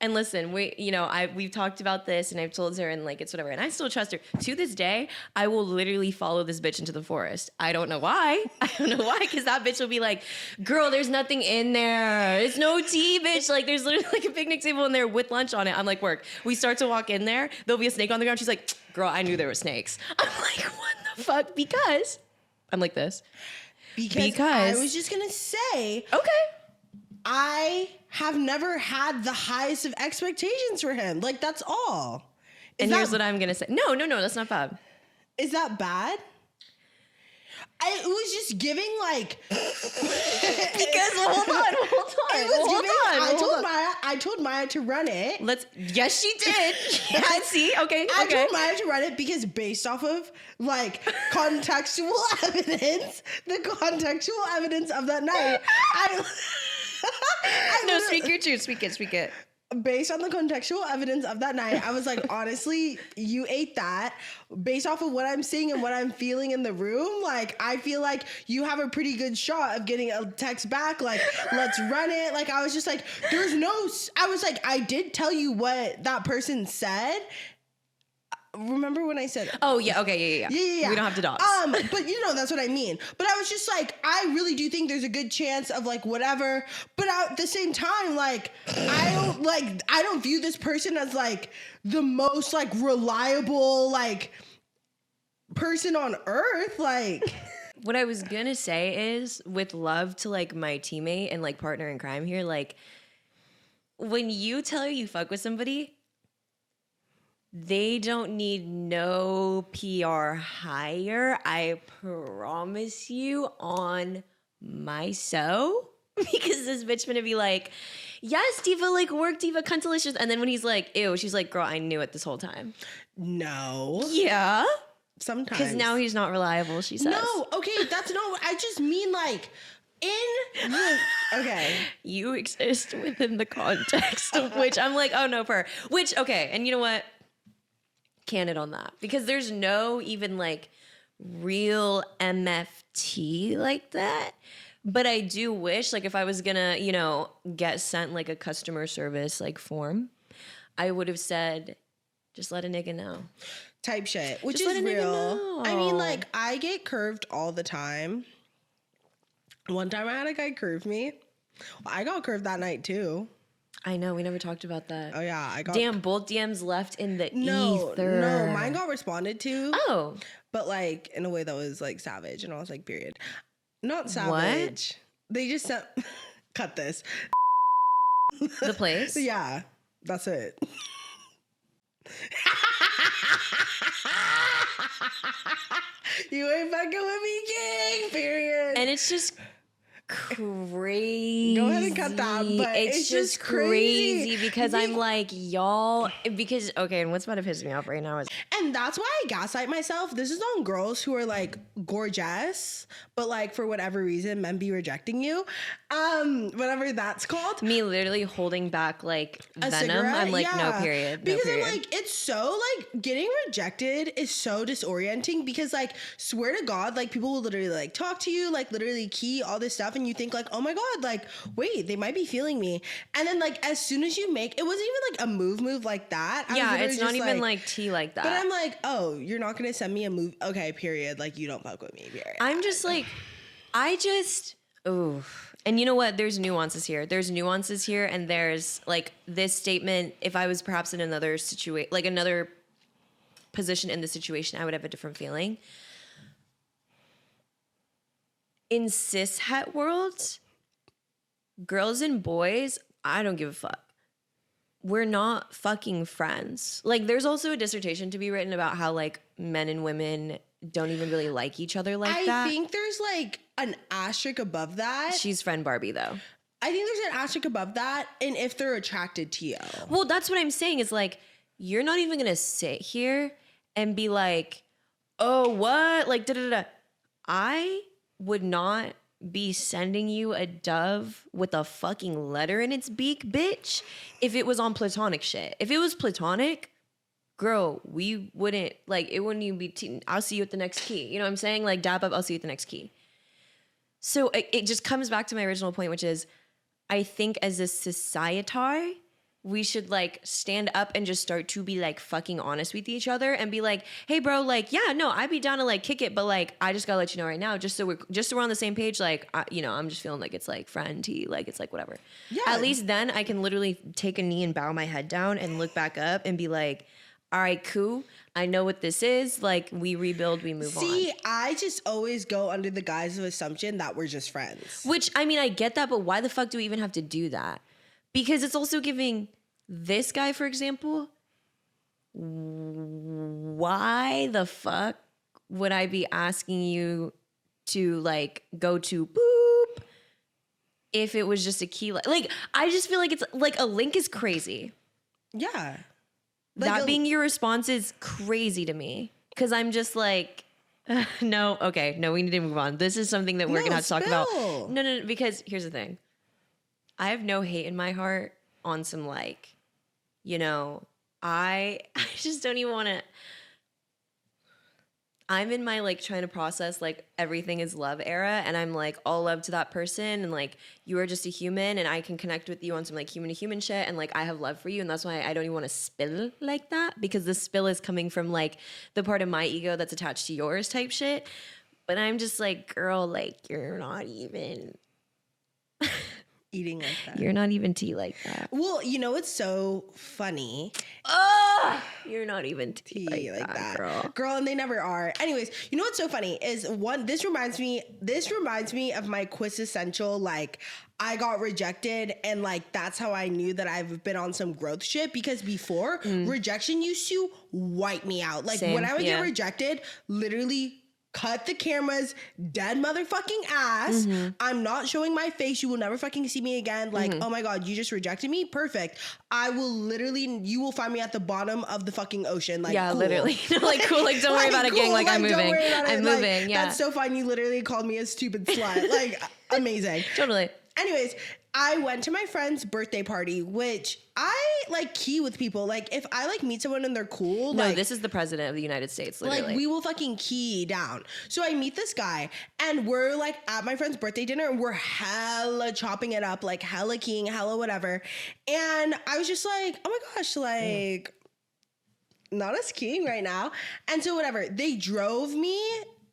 [SPEAKER 2] And listen, we've talked about this, and I've told her, and like it's whatever, and I still trust her. To this day, I will literally follow this bitch into the forest. I don't know why, because that bitch will be like, "Girl, there's nothing in there. It's no tea, bitch. Like there's literally like a picnic table in there with lunch on it." I'm like, "Work." We start to walk in there. There'll be a snake on the ground. She's like, "Girl, I knew there were snakes." I'm like, "What the fuck?" Because I'm like this.
[SPEAKER 1] Because I was just gonna say,
[SPEAKER 2] okay.
[SPEAKER 1] I have never had the highest of expectations for him. Like, that's all.
[SPEAKER 2] Here's what I'm going to say. No, that's not bad.
[SPEAKER 1] Is that bad? It was just giving like
[SPEAKER 2] because hold on.
[SPEAKER 1] I told Maya to run it.
[SPEAKER 2] Yes, she did. Yeah, see, okay.
[SPEAKER 1] I told Maya to run it because based off of like contextual evidence, the contextual evidence of that night,
[SPEAKER 2] no, speak your truth. Speak it.
[SPEAKER 1] Based on the contextual evidence of that night, I was like, honestly, you ate that. Based off of what I'm seeing and what I'm feeling in the room, like, I feel like you have a pretty good shot of getting a text back. Like, let's run it. Like, I was just like, I was like, I did tell you what that person said. Remember when I said,
[SPEAKER 2] oh yeah, okay, yeah. We don't have to dox.
[SPEAKER 1] But that's what I mean. But I was just like, I really do think there's a good chance of like whatever. But at the same time, like, I don't view this person as like the most like reliable like person on earth. Like,
[SPEAKER 2] what I was gonna say is, with love to like my teammate and like partner in crime here, like when you tell her you fuck with somebody, they don't need no PR hire. I promise you on my so. Because this bitch gonna be like, yes, diva, like work, diva, cuntalicious. And then when he's like, ew, she's like, girl, I knew it this whole time.
[SPEAKER 1] No.
[SPEAKER 2] Yeah.
[SPEAKER 1] Sometimes.
[SPEAKER 2] Because now he's not reliable, she says.
[SPEAKER 1] No, okay, that's no, I just mean like, Okay.
[SPEAKER 2] You exist within the context of which I'm like, oh no, which, okay. And you know what? Candid on that, because there's no even like real MFT like that. But I do wish, like, if I was gonna, get sent like a customer service like form, I would have said, just let a nigga know.
[SPEAKER 1] Type shit, which
[SPEAKER 2] Just
[SPEAKER 1] is
[SPEAKER 2] let a nigga
[SPEAKER 1] real.
[SPEAKER 2] know.
[SPEAKER 1] I mean, like, I get curved all the time. One time I had a guy curve me. I got curved that night too.
[SPEAKER 2] I know, we never talked about that.
[SPEAKER 1] Oh yeah, I got.
[SPEAKER 2] Damn, both DMs left in the
[SPEAKER 1] No,
[SPEAKER 2] ether.
[SPEAKER 1] mine got responded to.
[SPEAKER 2] Oh.
[SPEAKER 1] But like in a way that was like savage, and I was like, period. Not savage. What? They just sent. Cut this.
[SPEAKER 2] The place?
[SPEAKER 1] Yeah, that's it. You ain't fucking with me, king. Period.
[SPEAKER 2] And it's just crazy.
[SPEAKER 1] Go ahead and cut that. But
[SPEAKER 2] it's just crazy because I'm like, y'all, because, okay, and what's about to piss me off right now is.
[SPEAKER 1] And that's why I gaslight myself. This is on girls who are like gorgeous, but like for whatever reason, men be rejecting you. Whatever that's called.
[SPEAKER 2] Me literally holding back like
[SPEAKER 1] A
[SPEAKER 2] venom.
[SPEAKER 1] cigarette?
[SPEAKER 2] I'm like,
[SPEAKER 1] Yeah.
[SPEAKER 2] no period.
[SPEAKER 1] Because
[SPEAKER 2] no period.
[SPEAKER 1] I'm like, it's so like getting rejected is so disorienting because like swear to God, like people will literally like talk to you, like literally key all this stuff, and you think like, oh my God, like wait, they might be feeling me. And then like as soon as you make it wasn't even like a move like that. I was
[SPEAKER 2] yeah,
[SPEAKER 1] literally
[SPEAKER 2] it's not
[SPEAKER 1] just,
[SPEAKER 2] even like tea like that.
[SPEAKER 1] But I'm like, oh, you're not gonna send me a move. Okay, period. Like you don't fuck with me, period.
[SPEAKER 2] I'm just like, ooh. And you know what? There's nuances here. And there's like this statement. If I was perhaps in another situation, like another position in the situation, I would have a different feeling. In cishet worlds, girls and boys, I don't give a fuck. We're not fucking friends. Like, there's also a dissertation to be written about how like men and women don't even really like each other like that.
[SPEAKER 1] I think there's like an asterisk above that.
[SPEAKER 2] She's friend Barbie though.
[SPEAKER 1] I think there's an asterisk above that, and if they're attracted to you.
[SPEAKER 2] Well, that's what I'm saying is like, you're not even gonna sit here and be like, oh, what? Like, da-da-da. I would not be sending you a dove with a fucking letter in its beak, bitch, if it was on platonic shit. If it was platonic, girl, we wouldn't, like, it wouldn't even be, I'll see you at the next key. You know what I'm saying? Like, dab up, I'll see you at the next key. So it just comes back to my original point, which is, I think as a society, we should like stand up and just start to be like fucking honest with each other and be like, hey bro, like, yeah, no, I'd be down to like kick it, but like, I just gotta let you know right now, just so we're on the same page. Like, I'm just feeling like it's like friend tea, like it's like whatever. Yeah. At least then I can literally take a knee and bow my head down and look back up and be like, all right, cool. I know what this is. Like, we rebuild, we move on.
[SPEAKER 1] See, I just always go under the guise of assumption that we're just friends.
[SPEAKER 2] Which, I mean, I get that, but why the fuck do we even have to do that? Because it's also giving this guy, for example, why the fuck would I be asking you to, like, go to boop if it was just a key? Like, I just feel like it's, like, a link is crazy.
[SPEAKER 1] Yeah.
[SPEAKER 2] Like that being your response is crazy to me. Because I'm just like, no, okay, no, we need to move on. This is something that we're going to have to talk about. No, because here's the thing. I have no hate in my heart on some, like, you know, I just don't even want to. I'm in my, like, trying to process, like, everything is love era. And I'm, like, all love to that person. And, like, you are just a human. And I can connect with you on some, like, human-to-human shit. And, like, I have love for you. And that's why I don't even want to spill like that. Because the spill is coming from, like, the part of my ego that's attached to yours type shit. But I'm just like, girl, like, you're not even...
[SPEAKER 1] eating like that.
[SPEAKER 2] You're not even tea like that.
[SPEAKER 1] Well, you know, it's so funny.
[SPEAKER 2] You're not even tea like that,
[SPEAKER 1] girl, and they never are. Anyways, you know what's so funny is this reminds me of my quintessential, like, I got rejected, and like that's how I knew that I've been on some growth shit, because before rejection used to wipe me out. Like,
[SPEAKER 2] same,
[SPEAKER 1] when I would get rejected, literally cut the camera's dead motherfucking ass. I'm not showing my face. You will never fucking see me again. Like, oh my God, you just rejected me? Perfect. I will literally, you will find me at the bottom of the fucking ocean. Like,
[SPEAKER 2] yeah,
[SPEAKER 1] cool.
[SPEAKER 2] literally. Like, cool. Like, don't worry about it, gang. Like, I'm moving.
[SPEAKER 1] Don't worry about it.
[SPEAKER 2] I'm
[SPEAKER 1] Like,
[SPEAKER 2] moving. Yeah.
[SPEAKER 1] That's so fine. You literally called me a stupid slut. Like, amazing.
[SPEAKER 2] Totally.
[SPEAKER 1] Anyways, I went to my friend's birthday party, which I like key with people. Like, if I like meet someone and they're cool,
[SPEAKER 2] No,
[SPEAKER 1] like,
[SPEAKER 2] this is the president of the United States, literally.
[SPEAKER 1] like we will fucking key down. So I meet this guy and we're like at my friend's birthday dinner and we're hella chopping it up, like hella keying, hella whatever. And I was just like, oh my gosh, like not us keying right now. And so whatever,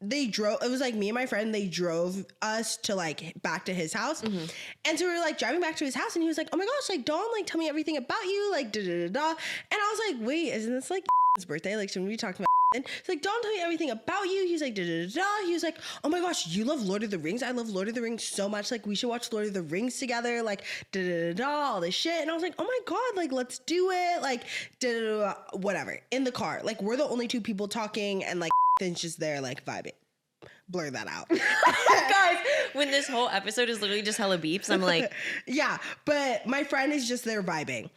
[SPEAKER 1] it was like me and my friend, they drove us to like back to his house. And so we were like driving back to his house and he was like, oh my gosh, like Dawn, like tell me everything about you, like da da da da. And I was like, wait, isn't this like his birthday? Like shouldn't we be talking about and it's like, Dawn, tell me everything about you. He's like, da da da da. He was like, oh my gosh, you love Lord of the Rings? I love Lord of the Rings so much. Like we should watch Lord of the Rings together, like da da da da, all this shit. And I was like, oh my God, like let's do it. Like da da da, whatever. In the car. Like we're the only two people talking and like Ethan's just there like vibing. Blur that out.
[SPEAKER 2] Guys, when this whole episode is literally just hella beeps, I'm like,
[SPEAKER 1] yeah, but my friend is just there vibing.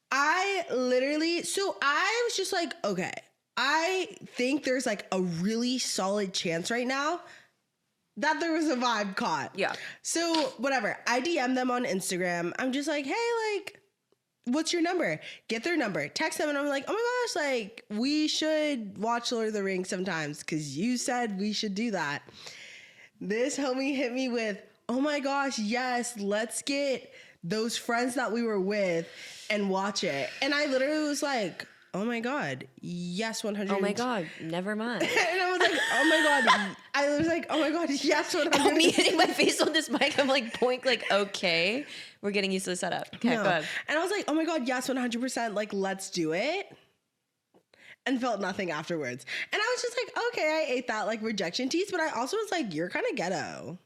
[SPEAKER 1] I was just like, okay, I think there's like a really solid chance right now that there was a vibe caught.
[SPEAKER 2] yeah.
[SPEAKER 1] So whatever, I DM them on Instagram. I'm just like, hey, like, what's your number? Get their number. Text them and I'm like, oh my gosh, like we should watch Lord of the Rings sometimes because you said we should do that. This homie hit me with, oh my gosh, yes, let's get those friends that we were with and watch it. And I literally was like, oh my God, yes, 100.
[SPEAKER 2] Oh my God, never mind.
[SPEAKER 1] And I was like, oh my God. I was like, oh my God, yes, 100.
[SPEAKER 2] Me hitting my face on this mic, I'm like, boink, like, okay, we're getting used to the setup. Okay,
[SPEAKER 1] No.
[SPEAKER 2] go ahead.
[SPEAKER 1] And I was like, oh my God, yes, 100%. Like, let's do it. And felt nothing afterwards. And I was just like, okay, I ate that like rejection tease, but I also was like, you're kind of ghetto.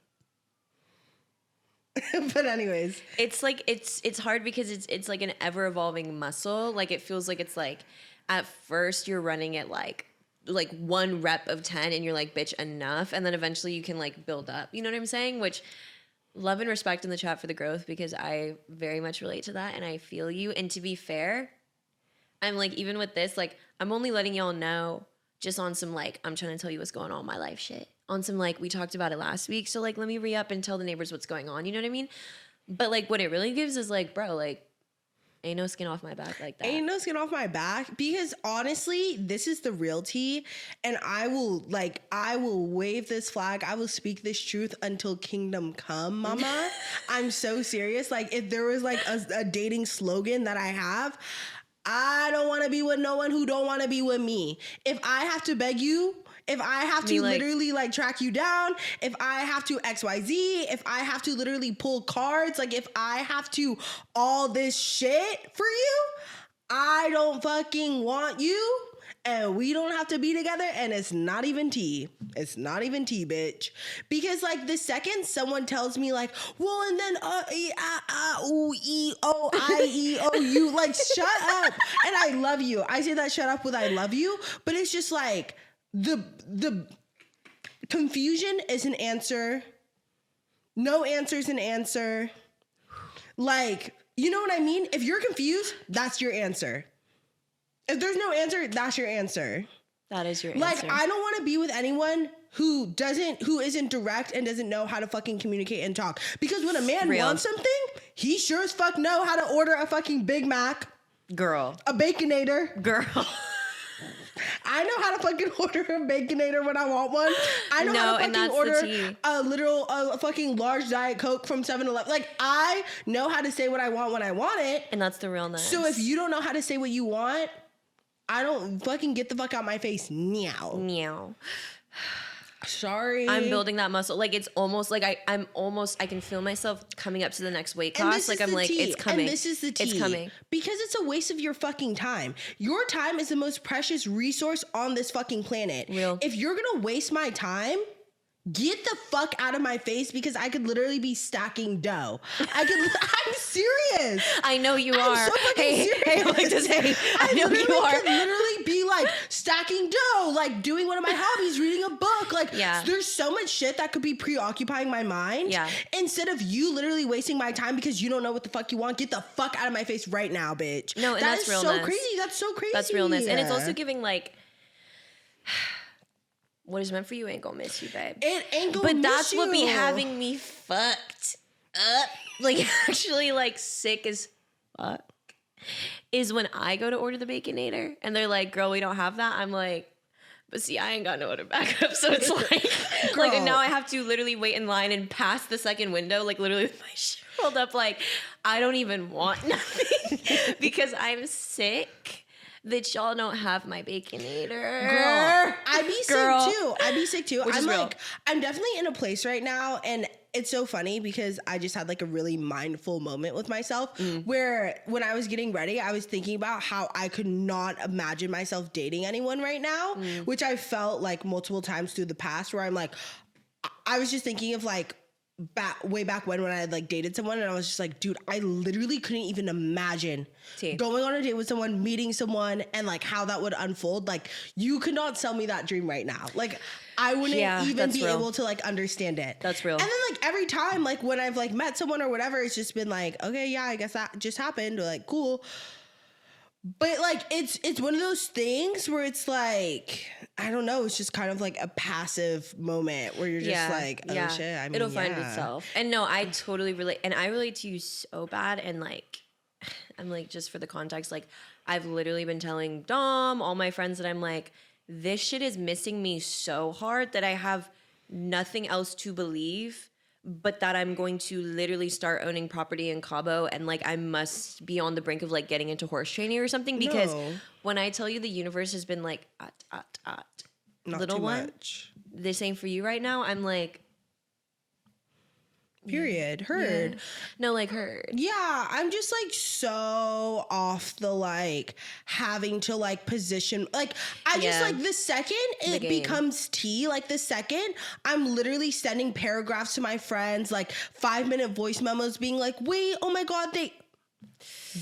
[SPEAKER 1] But anyways,
[SPEAKER 2] It's like it's hard because it's like an ever evolving muscle. Like it feels like it's like at first you're running at like 1 rep of 10 and you're like, bitch, enough, and then eventually you can like build up. You know what I'm saying? Which love and respect in the chat for the growth because I very much relate to that and I feel you. And to be fair, I'm like, even with this, like I'm only letting y'all know just on some like I'm trying to tell you what's going on in my life shit. On some like we talked about it last week, so like let me re-up and tell the neighbors what's going on. You know what I mean? But like what it really gives is like, bro, like ain't no skin off my back like that.
[SPEAKER 1] ain't no skin off my back because honestly, this is the real tea. And I will wave this flag. I will speak this truth until kingdom come, mama. I'm so serious. Like if there was like a dating slogan that I have, I don't want to be with no one who don't want to be with me. If I have to beg you, if I have to literally like track you down, if I have to XYZ, if I have to literally pull cards, like if I have to all this shit for you, I don't fucking want you. And we don't have to be together. And it's not even tea. It's not even tea, bitch. Because like the second someone tells me like, well, and then you like shut up. And I love you. I say that shut up with I love you. But it's just like the confusion is an answer. No answer is an answer. Like, you know what I mean? If you're confused, that's your answer. If there's no answer, that's your answer.
[SPEAKER 2] That is your
[SPEAKER 1] like,
[SPEAKER 2] answer.
[SPEAKER 1] I don't want to be with anyone who isn't direct and doesn't know how to fucking communicate and talk. Because when a man wants something, he sure as fuck know how to order a fucking Big Mac.
[SPEAKER 2] Girl.
[SPEAKER 1] A Baconator.
[SPEAKER 2] Girl.
[SPEAKER 1] I know how to fucking order a Baconator when I want one. I know how to fucking order a fucking large Diet Coke from 7-Eleven. Like, I know how to say what I want when I want it.
[SPEAKER 2] And that's the realness.
[SPEAKER 1] So if you don't know how to say what you want, I don't fucking get the fuck out my face.
[SPEAKER 2] Meow.
[SPEAKER 1] Sorry.
[SPEAKER 2] I'm building that muscle. Like it's almost like I can feel myself coming up to the next weight class. Like I'm like, it's coming.
[SPEAKER 1] And this is the tea.
[SPEAKER 2] It's coming.
[SPEAKER 1] Because it's a waste of your fucking time. Your time is the most precious resource on this fucking planet.
[SPEAKER 2] Real.
[SPEAKER 1] If you're gonna waste my time, get the fuck out of my face because I could literally be stacking dough. I'm serious.
[SPEAKER 2] I know you
[SPEAKER 1] I'm
[SPEAKER 2] are.
[SPEAKER 1] so fucking serious.
[SPEAKER 2] Hey, I like to say, I know you are.
[SPEAKER 1] Could literally be like stacking dough, like doing one of my hobbies, reading a book. Like there's so much shit that could be preoccupying my mind.
[SPEAKER 2] Yeah.
[SPEAKER 1] Instead of you literally wasting my time because you don't know what the fuck you want. Get the fuck out of my face right now, bitch.
[SPEAKER 2] No, and that's realness.
[SPEAKER 1] So crazy. That's so crazy.
[SPEAKER 2] That's realness. And it's also giving like, what is meant for you ain't gonna miss you, babe.
[SPEAKER 1] It ain't gonna miss you.
[SPEAKER 2] But that's what be having me fucked up. Like actually like sick as fuck. Is when I go to order the Baconator and they're like, girl, we don't have that. I'm like, but see, I ain't got no other backup. So it's like now I have to literally wait in line and pass the second window, like literally with my shit rolled up. Like I don't even want nothing because I'm sick. That y'all don't have my Baconator.
[SPEAKER 1] Girl, I be sick too.
[SPEAKER 2] Which
[SPEAKER 1] I'm
[SPEAKER 2] is real.
[SPEAKER 1] like, I'm definitely in a place right now, and it's so funny because I just had like a really mindful moment with myself where when I was getting ready, I was thinking about how I could not imagine myself dating anyone right now, which I felt like multiple times through the past where I'm like, I was just thinking of like, way back when I had like dated someone and I was just like, dude, I literally couldn't even imagine going on a date with someone, meeting someone, and like how that would unfold. Like you could not sell me that dream right now. Like I wouldn't even be able to like understand it.
[SPEAKER 2] That's real.
[SPEAKER 1] And then like every time like when I've like met someone or whatever, it's just been like, okay, yeah, I guess that just happened. Or like, cool. But like it's one of those things where it's like, I don't know, it's just kind of like a passive moment where you're just like, oh shit, I mean,
[SPEAKER 2] it'll find itself. And no, I totally relate, and I relate to you so bad. And like, I'm like, just for the context, like I've literally been telling Dom, all my friends, that I'm like, this shit is missing me so hard that I have nothing else to believe but that I'm going to literally start owning property in Cabo, and like I must be on the brink of like getting into horse training or something, because when I tell you the universe has been like,
[SPEAKER 1] not
[SPEAKER 2] little
[SPEAKER 1] too
[SPEAKER 2] one,
[SPEAKER 1] much.
[SPEAKER 2] This ain't for you right now. I'm like,
[SPEAKER 1] period. Heard.
[SPEAKER 2] Yeah. No, like heard.
[SPEAKER 1] Yeah, I'm just like so off the like having to like position. Like I just like the second it becomes tea, like the second I'm literally sending paragraphs to my friends, like 5-minute voice memos being like, wait, oh my God,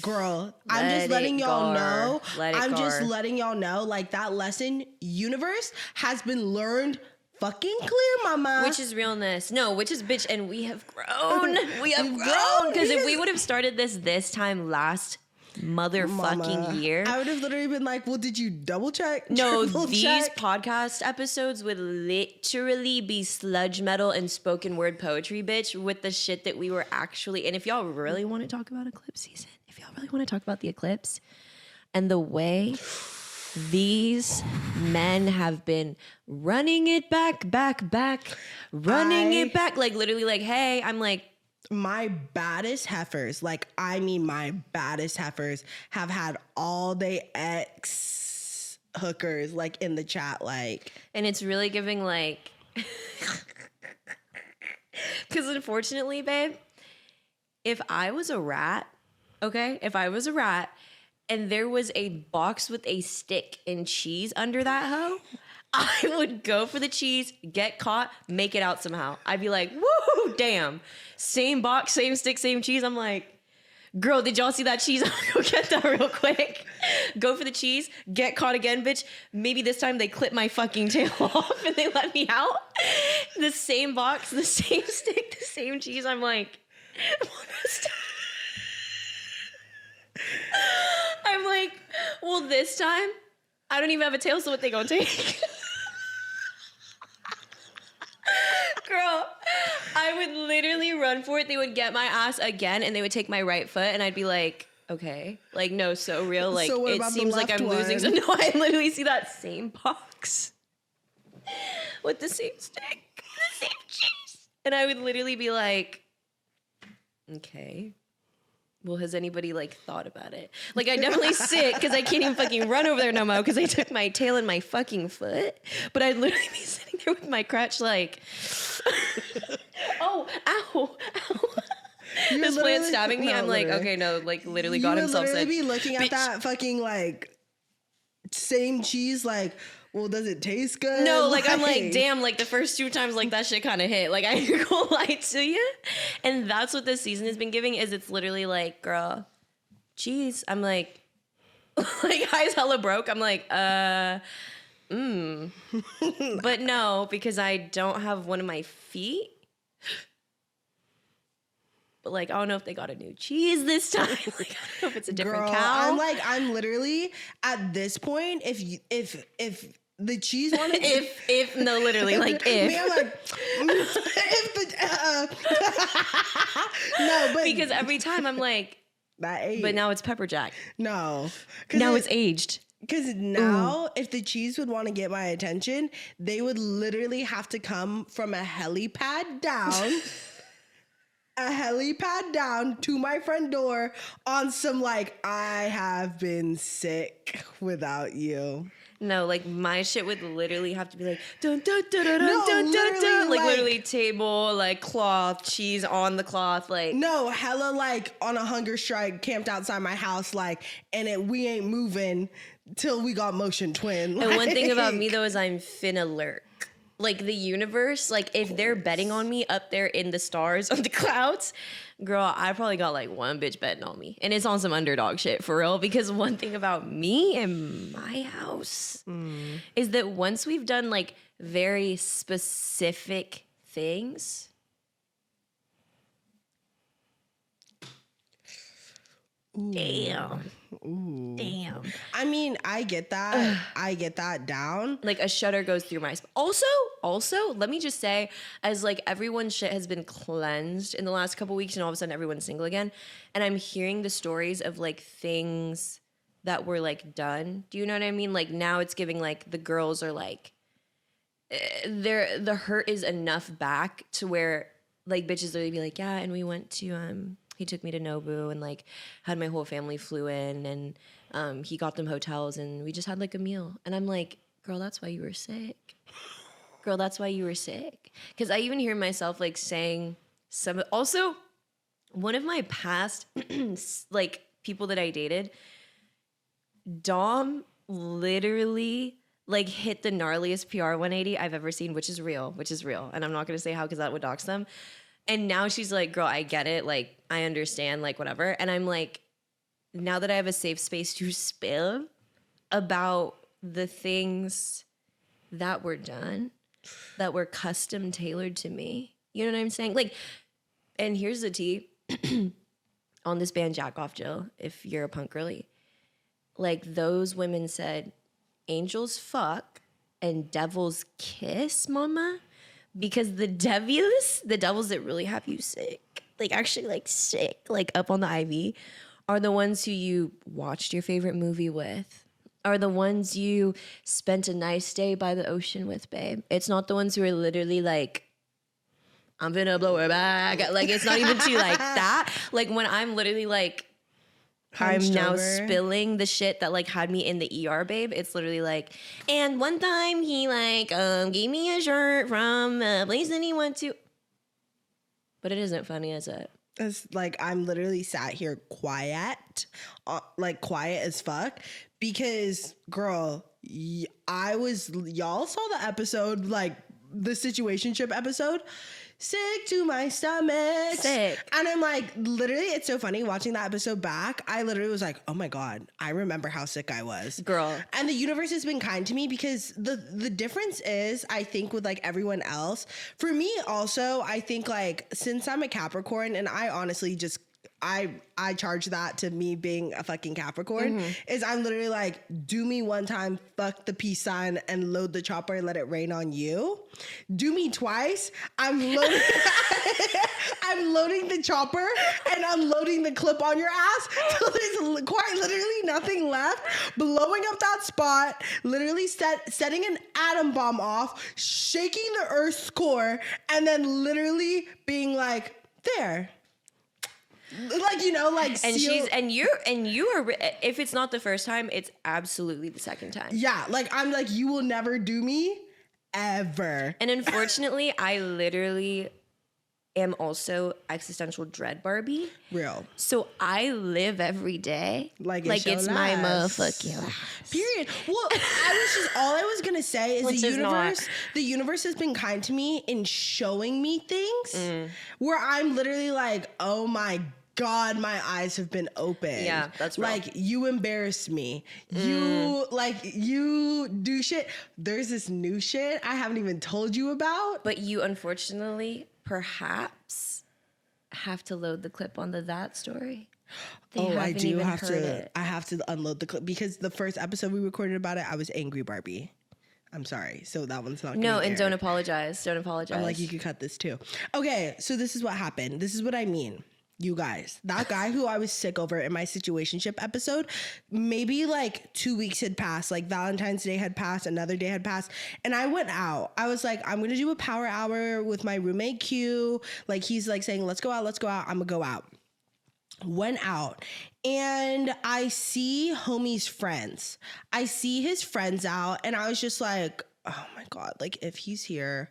[SPEAKER 1] girl, I'm just letting y'all know. I'm just letting y'all know, like that lesson, universe, has been learned fucking clear, mama.
[SPEAKER 2] Which is realness. No, which is bitch. And we have grown. We have grown. Because if we would have started this time last motherfucking year,
[SPEAKER 1] I would have literally been like, well, did you double check?
[SPEAKER 2] No, these podcast episodes would literally be sludge metal and spoken word poetry, bitch, with the shit that we were actually. And if y'all really want to talk about eclipse season, if y'all really want to talk about the eclipse and the way these men have been running it back, running it back. Like literally like, hey, I'm like,
[SPEAKER 1] my baddest heifers, like I mean my baddest heifers, have had all they ex hookers like in the chat, like.
[SPEAKER 2] And it's really giving like, because unfortunately, babe, if I was a rat, and there was a box with a stick and cheese under that hoe, I would go for the cheese, get caught, make it out somehow. I'd be like, woo, damn. Same box, same stick, same cheese. I'm like, girl, did y'all see that cheese? I'm gonna go get that real quick. Go for the cheese, get caught again, bitch. Maybe this time they clip my fucking tail off and they let me out. The same box, the same stick, the same cheese. I'm like, I'm like, well, this time I don't even have a tail, so what they gonna take? Girl, I would literally run for it. They would get my ass again, and they would take my right foot, and I'd be like, okay, like no, so real. Like
[SPEAKER 1] so
[SPEAKER 2] it seems like I'm losing. So no, I literally see that same box with the same stick, the same cheese, and I would literally be like, okay. Well, has anybody like thought about it? Like I definitely sit because I can't even fucking run over there no more because I took my tail and my fucking foot. But I'd literally be sitting there with my crotch like, oh, ow. This plant stabbing me. I'm like, okay, no, like literally God himself said.
[SPEAKER 1] You would literally be looking at that fucking like same cheese like, well, does it taste good?
[SPEAKER 2] No, like I'm like, damn, like the first 2 times, like that shit kind of hit. Like I ain't gonna lie to you. And that's what this season has been giving, is it's literally like, girl, cheese. I'm like, like eyes hella broke. I'm like, but no, because I don't have one of my feet. But like, I don't know if they got a new cheese this time. Like, I don't know if it's a different cow.
[SPEAKER 1] I'm literally at this point. If the cheese wanted,
[SPEAKER 2] no, literally, like if.
[SPEAKER 1] Me, I'm like, no, but
[SPEAKER 2] because every time I'm like,
[SPEAKER 1] that ate.
[SPEAKER 2] But now it's pepper jack.
[SPEAKER 1] No,
[SPEAKER 2] now it's aged.
[SPEAKER 1] Because now, if the cheese would want to get my attention, they would literally have to come from a helipad down. A helipad down to my front door on some like, I have been sick without you.
[SPEAKER 2] No, like my shit would literally have to be like dun dun dun dun dun dun dun dun, like literally table, like cloth, cheese on the cloth, like
[SPEAKER 1] no, hella like on a hunger strike, camped outside my house, like, and we ain't moving till we got motion twin.
[SPEAKER 2] And one thing about me though is I'm finna lurk. Like the universe, like if they're betting on me up there in the stars on the clouds, girl, I probably got like one bitch betting on me. And it's on some underdog shit for real. Because one thing about me and my house is that once we've done like very specific things, damn.
[SPEAKER 1] I mean, I get that. I get that down.
[SPEAKER 2] Like a shudder goes through my spine. Also, let me just say, as like everyone's shit has been cleansed in the last couple weeks and all of a sudden everyone's single again. And I'm hearing the stories of like things that were like done. Do you know what I mean? Like now it's giving like the girls are like, the hurt is enough back to where like bitches literally be like, yeah, and we went to, he took me to Nobu and like had my whole family flew in and he got them hotels and we just had like a meal. And I'm like, girl, that's why you were sick. Girl, that's why you were sick. Because I even hear myself like saying some, also one of my past like people that I dated, Dom literally like hit the gnarliest PR 180 I've ever seen, which is real. And I'm not going to say how because that would dox them. And now she's like, girl, I get it. Like, I understand, like, whatever. And I'm like, now that I have a safe space to spill about the things that were done, that were custom tailored to me. You know what I'm saying? Like, and here's the tea on this band Jack Off Jill, if you're a punk girly. Like, those women said, angels fuck and devils kiss, mama. Because the devils that really have you sick, like actually like sick, like up on the IV, are the ones who you watched your favorite movie with, are the ones you spent a nice day by the ocean with, babe. It's not the ones who are literally like, I'm gonna blow her back. Like it's not even to like that. Like when I'm literally like, I'm now spilling the shit that like had me in the ER, babe. It's literally like, and one time he like gave me a shirt from a place that he went to. But it isn't funny, is it?
[SPEAKER 1] It's like I'm literally sat here quiet, like quiet as fuck, because girl, y'all saw the episode, like the situationship episode. Sick to my stomach.
[SPEAKER 2] Sick.
[SPEAKER 1] And I'm like, literally, it's so funny watching that episode back. I literally was like, oh my God, I remember how sick I was.
[SPEAKER 2] Girl.
[SPEAKER 1] And the universe has been kind to me because the difference is, I think with like everyone else, for me also, I think like, since I'm a Capricorn and I honestly just, I charge that to me being a fucking Capricorn, is I'm literally like, do me one time, fuck the peace sign and load the chopper and let it rain on you. Do me twice, I'm loading the chopper and I'm loading the clip on your ass till there's quite literally nothing left, blowing up that spot, literally setting an atom bomb off, shaking the earth's core, and then literally being like, there. Like, you know, like,
[SPEAKER 2] and you are, if it's not the first time, it's absolutely the second time.
[SPEAKER 1] Yeah, like I'm like, you will never do me ever.
[SPEAKER 2] And unfortunately, I literally am also existential dread Barbie.
[SPEAKER 1] Real.
[SPEAKER 2] So I live every day
[SPEAKER 1] like
[SPEAKER 2] it's my motherfucking life.
[SPEAKER 1] Period. Well, all I was gonna say is the universe has been kind to me in showing me things where I'm literally like, oh my God, my eyes have been open.
[SPEAKER 2] Yeah, that's real.
[SPEAKER 1] like you embarrass me. You do shit. There's this new shit I haven't even told you about.
[SPEAKER 2] But you unfortunately perhaps have to load the clip on the that story.
[SPEAKER 1] I do have to. I have to unload the clip because the first episode we recorded about it, I was angry Barbie. I'm sorry. So that one's not.
[SPEAKER 2] No, and don't apologize. Don't apologize.
[SPEAKER 1] I'm like, you could cut this too. Okay, so this is what happened. This is what I mean. You guys, that guy who I was sick over in my situationship episode, maybe like 2 weeks had passed, like Valentine's Day had passed, another day had passed, and I went out. I was like, I'm gonna do a power hour with my roommate Q. Like he's like saying, let's go out. I'm gonna go out. Went out and I see homie's friends. I see his friends out and I was just like, oh my God, like if he's here,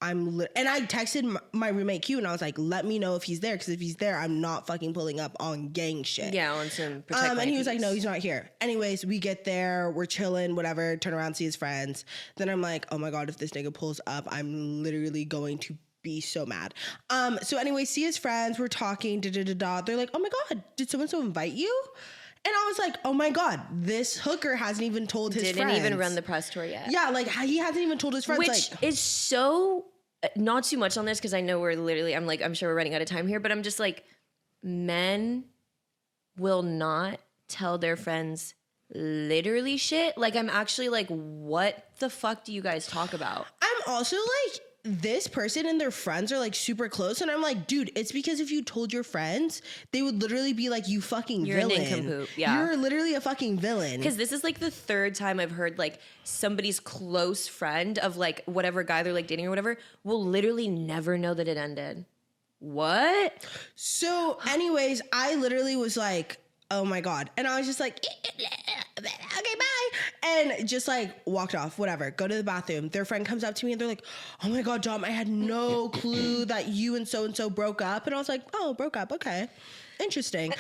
[SPEAKER 1] and I texted my roommate Q and I was like, let me know if he's there. Cause if he's there, I'm not fucking pulling up on gang shit.
[SPEAKER 2] Yeah, on some protect my
[SPEAKER 1] and he was
[SPEAKER 2] peace.
[SPEAKER 1] like, no, he's not here. Anyways, we get there, we're chilling, whatever, turn around, see his friends. Then I'm like, oh my God, if this nigga pulls up, I'm literally going to be so mad. So anyway, see his friends, we're talking, They're like, oh my God, did so-and-so invite you? And I was like, oh my God, this hooker hasn't even told his friends.
[SPEAKER 2] Didn't even run the press tour yet.
[SPEAKER 1] Yeah, like he hasn't even told his friends.
[SPEAKER 2] Which
[SPEAKER 1] like,
[SPEAKER 2] is so, not too much on this because I know we're literally, I'm sure we're running out of time here, but I'm just like, men will not tell their friends literally shit. Like I'm actually like, what the fuck do you guys talk about?
[SPEAKER 1] I'm also like, this person and their friends are like super close, and I'm like, dude, it's because if you told your friends, they would literally be like, you fucking
[SPEAKER 2] You're
[SPEAKER 1] villain.
[SPEAKER 2] a nincompoop. Yeah.
[SPEAKER 1] You're literally a fucking villain.
[SPEAKER 2] Because this is like the third time I've heard like somebody's close friend of like whatever guy they're like dating or whatever will literally never know that it ended. What?
[SPEAKER 1] So anyways, I literally was like, oh my God. And I was just like, okay, bye. And just like walked off, whatever, go to the bathroom. Their friend comes up to me and they're like, oh my God, Dom, I had no clue that you and so-and-so broke up. And I was like, oh, broke up. Okay. Interesting.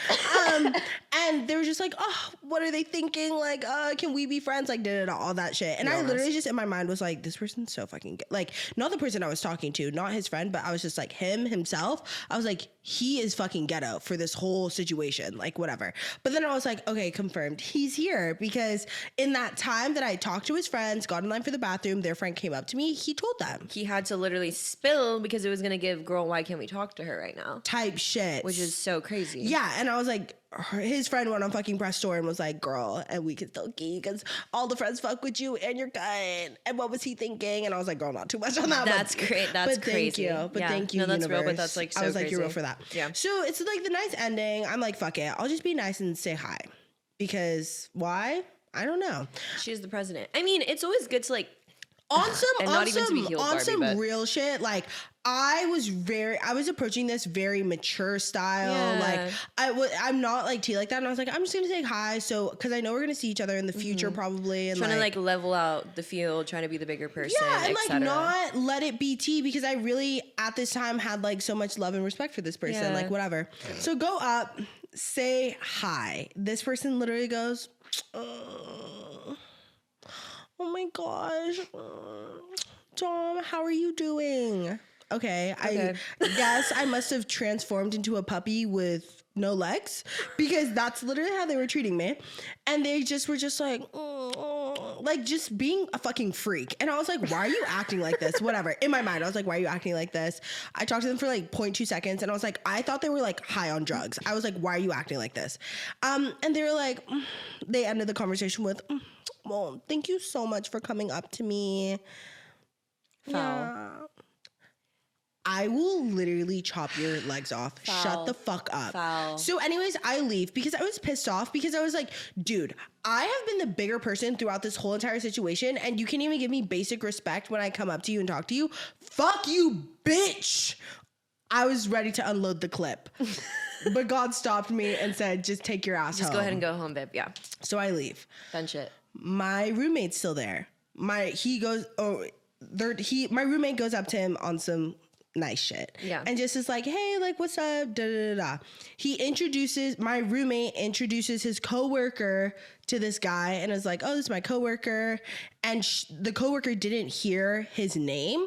[SPEAKER 1] And they were just like, oh, what are they thinking? Like, can we be friends? Like, all that shit. And I literally just in my mind was like, this person's so fucking good. Like, not the person I was talking to, not his friend, but I was just like himself. I was like, he is fucking ghetto for this whole situation. Like, whatever. But then I was like, okay, confirmed. He's here because in that time that I talked to his friends, got in line for the bathroom, their friend came up to me. He told them.
[SPEAKER 2] He had to literally spill because it was going to give girl, why can't we talk to her right now?
[SPEAKER 1] Type shit.
[SPEAKER 2] Which is so crazy.
[SPEAKER 1] Yeah, and I was like, his friend went on fucking press tour and was like, girl, and we can still key because all the friends fuck with you and you're good. And what was he thinking? And I was like, girl, not too much on that.
[SPEAKER 2] That's great. That's
[SPEAKER 1] but
[SPEAKER 2] crazy.
[SPEAKER 1] Thank you. But
[SPEAKER 2] yeah.
[SPEAKER 1] thank you,
[SPEAKER 2] No, that's
[SPEAKER 1] universe.
[SPEAKER 2] real, but that's like so
[SPEAKER 1] I was like,
[SPEAKER 2] crazy.
[SPEAKER 1] you're real for that.
[SPEAKER 2] Yeah.
[SPEAKER 1] So it's like the nice ending. I'm like, fuck it. I'll just be nice and say hi. Because why? I don't know.
[SPEAKER 2] She's the president. I mean, it's always good to like
[SPEAKER 1] on some real shit. Like I was approaching this very mature style.
[SPEAKER 2] Yeah.
[SPEAKER 1] Like I'm not like tea like that. And I was like, I'm just gonna say hi. So cause I know we're gonna see each other in the future probably. And
[SPEAKER 2] trying to like level out the field, trying to be the bigger person.
[SPEAKER 1] Yeah, and like not let it be tea because I really at this time had like so much love and respect for this person.
[SPEAKER 2] Yeah.
[SPEAKER 1] Like whatever. So go up, say hi. This person literally goes, oh my gosh, Tom, how are you doing? Okay. I guess I must have transformed into a puppy with no legs because that's literally how they were treating me. And they just were just like just being a fucking freak. And I was like, why are you acting like this? Whatever. In my mind, I was like, why are you acting like this? I talked to them for like 0.2 seconds and I was like, I thought they were like high on drugs. I was like, why are you acting like this? And they were like, they ended the conversation with, well, thank you so much for coming up to me.
[SPEAKER 2] Foul.
[SPEAKER 1] Yeah. I will literally chop your legs off.
[SPEAKER 2] Foul.
[SPEAKER 1] Shut the fuck up.
[SPEAKER 2] Foul.
[SPEAKER 1] So anyways, I leave because I was pissed off because I was like, dude, I have been the bigger person throughout this whole entire situation and you can't even give me basic respect when I come up to you and talk to you. Fuck you, bitch. I was ready to unload the clip. But God stopped me and said, just take your ass home.
[SPEAKER 2] Just go ahead and go home, babe. Yeah.
[SPEAKER 1] So I leave.
[SPEAKER 2] Done shit.
[SPEAKER 1] My roommate's still there. My roommate goes up to him on some nice shit.
[SPEAKER 2] Yeah.
[SPEAKER 1] And just is like, hey, like, what's up? Da, da, da, da. My roommate introduces his coworker to this guy and is like, oh, this is my coworker. And the coworker didn't hear his name.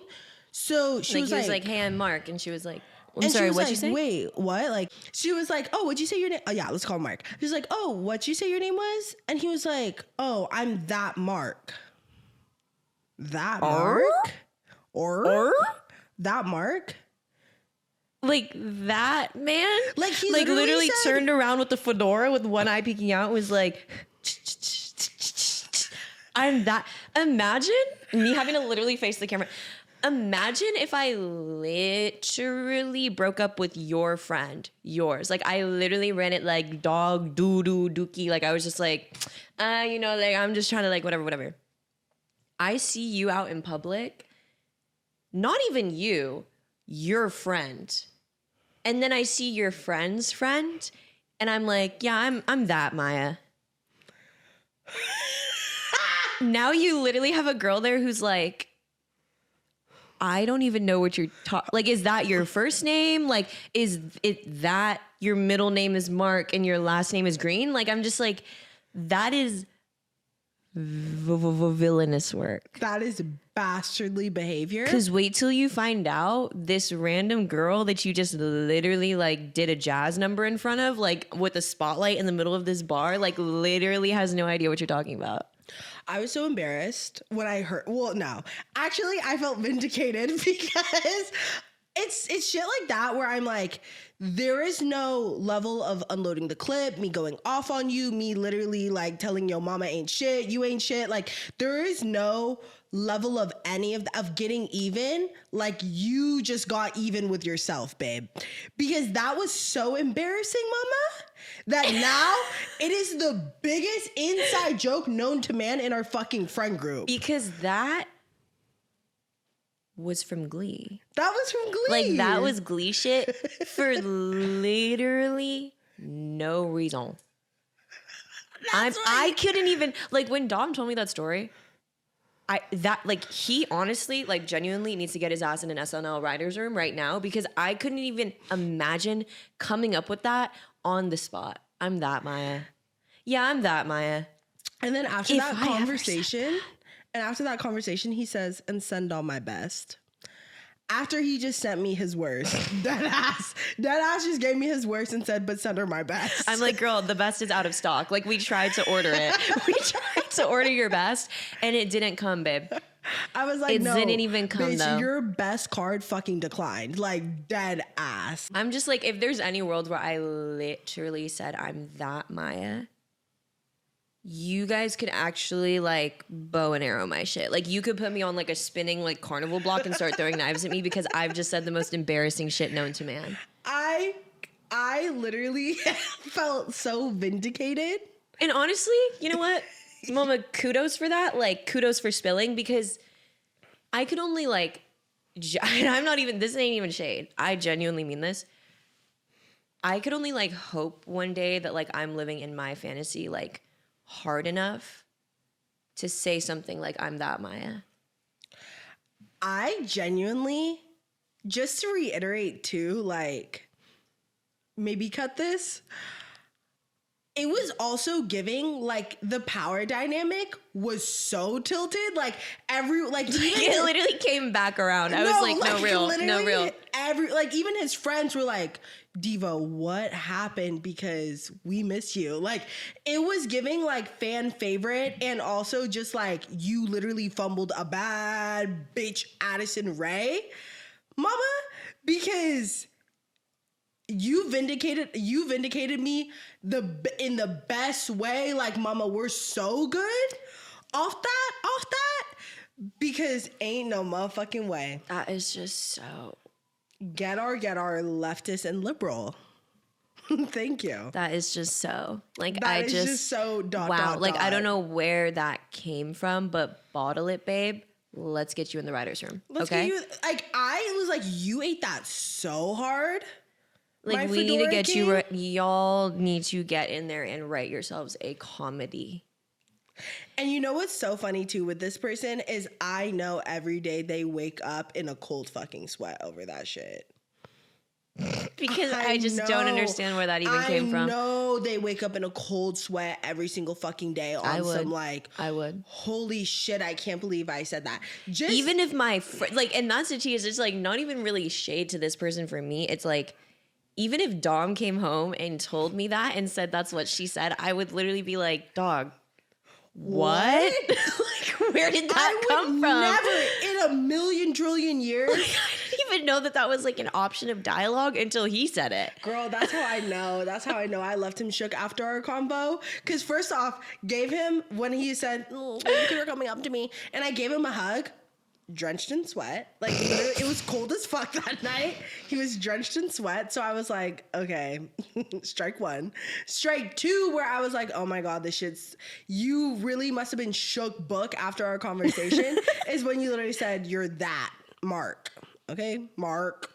[SPEAKER 1] So she was like,
[SPEAKER 2] hey, I'm Mark. And she was like, I'm
[SPEAKER 1] And
[SPEAKER 2] sorry,
[SPEAKER 1] she was
[SPEAKER 2] what'd
[SPEAKER 1] like,
[SPEAKER 2] you say?
[SPEAKER 1] wait, what? Like, she was like, oh, what'd you say your name? Oh, yeah, let's call him Mark. She was like, oh, what'd you say your name was? And he was like, oh, I'm that Mark. That Mark? Or? That Mark?
[SPEAKER 2] Like that man?
[SPEAKER 1] Like, he
[SPEAKER 2] like
[SPEAKER 1] literally
[SPEAKER 2] literally
[SPEAKER 1] said-
[SPEAKER 2] turned around with the fedora with one eye peeking out and was like, I'm that. Imagine me having to literally face the camera. Imagine if I literally broke up with your friend, yours. Like I literally ran it like dog, doo-doo, dookie. Like I was just like, like I'm just trying to like whatever. I see you out in public, not even you, your friend. And then I see your friend's friend and I'm like, yeah, I'm that Maya. Now you literally have a girl there who's like, I don't even know what you're talking. Like, is that your first name? Like, is it that your middle name is Mark and your last name is Green? Like, I'm just like, that is villainous work.
[SPEAKER 1] That is bastardly behavior.
[SPEAKER 2] Because wait till you find out this random girl that you just literally like did a jazz number in front of, like with a spotlight in the middle of this bar, like literally has no idea what you're talking about.
[SPEAKER 1] I was so embarrassed when I heard. Well, no, actually, I felt vindicated because it's shit like that where I'm like, there is no level of unloading the clip, me going off on you, me literally like telling your mama ain't shit, you ain't shit. Like there is no level of any of getting even. Like you just got even with yourself, babe, because that was so embarrassing, mama, that now it is the biggest inside joke known to man in our fucking friend group.
[SPEAKER 2] Because that was from Glee.
[SPEAKER 1] That was from Glee.
[SPEAKER 2] Like that was Glee shit for literally no reason. I couldn't even like when Dom told me that story. He honestly, like genuinely needs to get his ass in an SNL writer's room right now because I couldn't even imagine coming up with that on the spot. I'm that Maya. Yeah, I'm that Maya.
[SPEAKER 1] And then after that conversation, he says, and send all my best. After he just sent me his worst. Deadass just gave me his worst and said, but send her my best.
[SPEAKER 2] I'm like, girl, the best is out of stock. Like we tried to order it. We tried to order your best and it didn't come, babe.
[SPEAKER 1] I was like,
[SPEAKER 2] it
[SPEAKER 1] no,
[SPEAKER 2] didn't even come
[SPEAKER 1] bitch,
[SPEAKER 2] though.
[SPEAKER 1] Your best card fucking declined. Like dead ass.
[SPEAKER 2] I'm just like, if there's any world where I literally said I'm that Maya, you guys could actually like bow and arrow my shit. Like you could put me on like a spinning like carnival block and start throwing knives at me because I've just said the most embarrassing shit known to man.
[SPEAKER 1] I literally felt so vindicated.
[SPEAKER 2] And honestly, you know what? Mama, kudos for that. Like kudos for spilling because I could only like, and I'm not even, this ain't even shade. I genuinely mean this. I could only like hope one day that like I'm living in my fantasy like hard enough to say something like I'm that Maya.
[SPEAKER 1] I genuinely, just to reiterate too, like maybe cut this. It was also giving like the power dynamic was so tilted. Like
[SPEAKER 2] it literally came back around. I was like, no real.
[SPEAKER 1] Even his friends were like, Diva, what happened? Because we miss you. Like it was giving like fan favorite and also just like you literally fumbled a bad bitch Addison Rae, mama, because you vindicated me in the best way. Like, mama, we're so good off that, because ain't no motherfucking way.
[SPEAKER 2] That is just so.
[SPEAKER 1] Get our leftist and liberal. Thank you.
[SPEAKER 2] That is just so. Like,
[SPEAKER 1] That is just so
[SPEAKER 2] wow. Like, I don't
[SPEAKER 1] dot.
[SPEAKER 2] know where that came from, but bottle it, babe. Let's get you in the writer's room.
[SPEAKER 1] Let's
[SPEAKER 2] okay?
[SPEAKER 1] get you, like, I was like, you ate that so hard.
[SPEAKER 2] Like,
[SPEAKER 1] My
[SPEAKER 2] we need to
[SPEAKER 1] Fedora
[SPEAKER 2] get
[SPEAKER 1] King.
[SPEAKER 2] you, y'all need to get in there and write yourselves a comedy.
[SPEAKER 1] And you know what's so funny too with this person is I know every day they wake up in a cold fucking sweat over that shit.
[SPEAKER 2] Because I just don't understand where that even came from.
[SPEAKER 1] I know they wake up in a cold sweat every single fucking day on some like,
[SPEAKER 2] I would.
[SPEAKER 1] Holy shit, I can't believe I said that. Just
[SPEAKER 2] Even if my friend, like, and that's the tea is it's like not even really shade to this person for me. It's like, even if Dom came home and told me that and said that's what she said, I would literally be like, dog, what? Like, where did that come from?
[SPEAKER 1] Never in a million trillion years.
[SPEAKER 2] Like, I didn't even know that was like an option of dialogue until he said it.
[SPEAKER 1] Girl, that's how I know. That's how I know I left him shook after our convo. Because first off, gave him, when he said, you were coming up to me, and I gave him a hug, drenched in sweat. Like, literally, it was cold as fuck that night. He was drenched in sweat. So I was like, okay, strike one. Strike two, where I was like, oh my God, this shit's, you really must have been shook book after our conversation, is when you literally said, you're that Mark. Okay, Mark.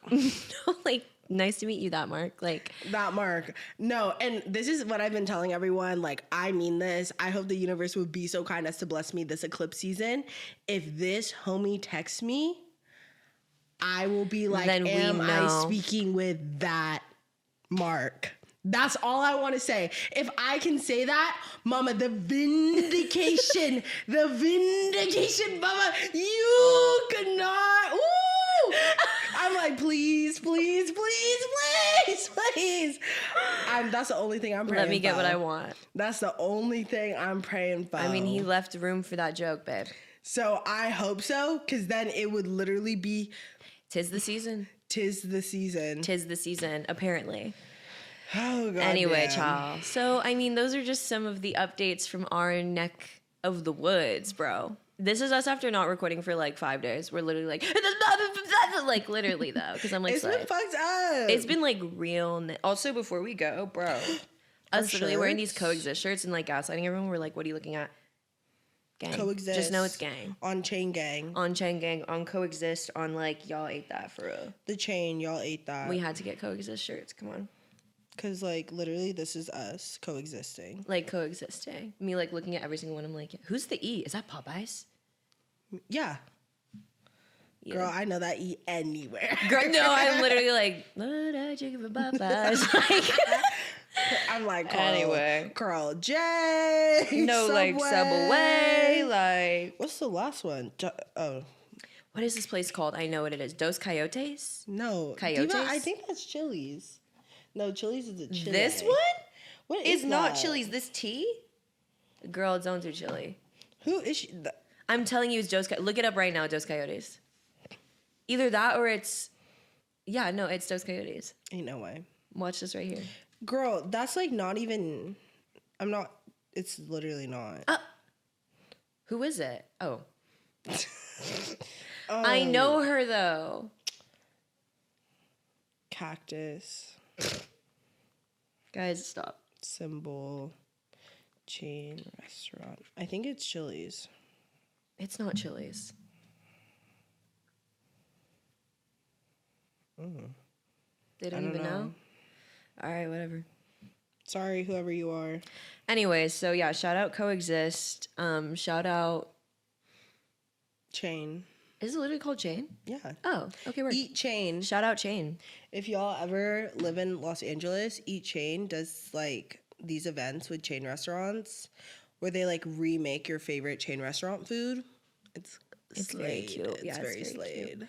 [SPEAKER 2] Like, nice to meet you, that Mark. Like,
[SPEAKER 1] that Mark. No, and this is what I've been telling everyone. Like, I mean this. I hope the universe would be so kind as to bless me this eclipse season. If this homie texts me, I will be like, am I speaking with that Mark? That's all I want to say. If I can say that, mama, the vindication, mama, you cannot. Ooh! I'm like, please. That's the only thing I'm praying for.
[SPEAKER 2] Let me get what I want.
[SPEAKER 1] That's the only thing I'm praying for.
[SPEAKER 2] I mean, he left room for that joke, babe.
[SPEAKER 1] So I hope so, because then it would literally be...
[SPEAKER 2] Tis the season.
[SPEAKER 1] Tis the season,
[SPEAKER 2] apparently.
[SPEAKER 1] Oh, God.
[SPEAKER 2] Anyway, child. So, I mean, those are just some of the updates from our neck of the woods, bro. This is us after not recording for like 5 days. We're literally like literally though, because I'm like,
[SPEAKER 1] it's been fucked up.
[SPEAKER 2] It's been like real. Also, before we go, bro, us literally wearing these coexist shirts and like gaslighting everyone. We're like, what are you looking at? Gang.
[SPEAKER 1] Coexist.
[SPEAKER 2] Just know it's gang.
[SPEAKER 1] On chain gang.
[SPEAKER 2] On chain gang. On coexist. On like y'all ate that for real.
[SPEAKER 1] The chain, y'all ate that.
[SPEAKER 2] We had to get coexist shirts. Come on.
[SPEAKER 1] Because, like, literally, this is us coexisting.
[SPEAKER 2] Like, coexisting. Me, like, looking at every single one. I'm like, who's the E? Is that Popeyes?
[SPEAKER 1] Yeah. Girl, I know that E anywhere.
[SPEAKER 2] Girl, no, I'm literally like, Allergic for Popeyes. Like,
[SPEAKER 1] I'm like,
[SPEAKER 2] anyway.
[SPEAKER 1] Carl J.
[SPEAKER 2] No,
[SPEAKER 1] Subway.
[SPEAKER 2] like, Subway. Like,
[SPEAKER 1] what's the last one?
[SPEAKER 2] What is this place called? I know what it is. Dos Coyotes?
[SPEAKER 1] No.
[SPEAKER 2] Coyotes?
[SPEAKER 1] Diva, I think that's Chili's. No, Chili's is a Chili.
[SPEAKER 2] This one?
[SPEAKER 1] What
[SPEAKER 2] is not
[SPEAKER 1] that?
[SPEAKER 2] Chili's. This tea? Girl, don't do chili.
[SPEAKER 1] Who is she?
[SPEAKER 2] I'm telling you, it's Dos Coyotes. Look it up right now, Dos Coyotes. Either that or it's... Yeah, no, it's Dos Coyotes.
[SPEAKER 1] Ain't no way.
[SPEAKER 2] Watch this right here.
[SPEAKER 1] Girl, that's like not even... I'm not... It's literally not.
[SPEAKER 2] Who is it? Oh. I know her, though.
[SPEAKER 1] Cactus.
[SPEAKER 2] Guys, stop.
[SPEAKER 1] Symbol. Chain. Restaurant. I think it's Chili's.
[SPEAKER 2] It's not Chili's. They don't even know? All right, whatever.
[SPEAKER 1] Sorry, whoever you are.
[SPEAKER 2] Anyways, so yeah, shout out Coexist. Shout out...
[SPEAKER 1] Chain.
[SPEAKER 2] Is it literally called Chain?
[SPEAKER 1] Yeah.
[SPEAKER 2] Oh, okay, we're...
[SPEAKER 1] Eat Chain.
[SPEAKER 2] Shout out Chain.
[SPEAKER 1] If y'all ever live in Los Angeles, Eat Chain does like these events with chain restaurants where they like remake your favorite chain restaurant food. It's
[SPEAKER 2] very cute.
[SPEAKER 1] It's
[SPEAKER 2] Yeah,
[SPEAKER 1] very
[SPEAKER 2] it's very
[SPEAKER 1] slayed.
[SPEAKER 2] cute.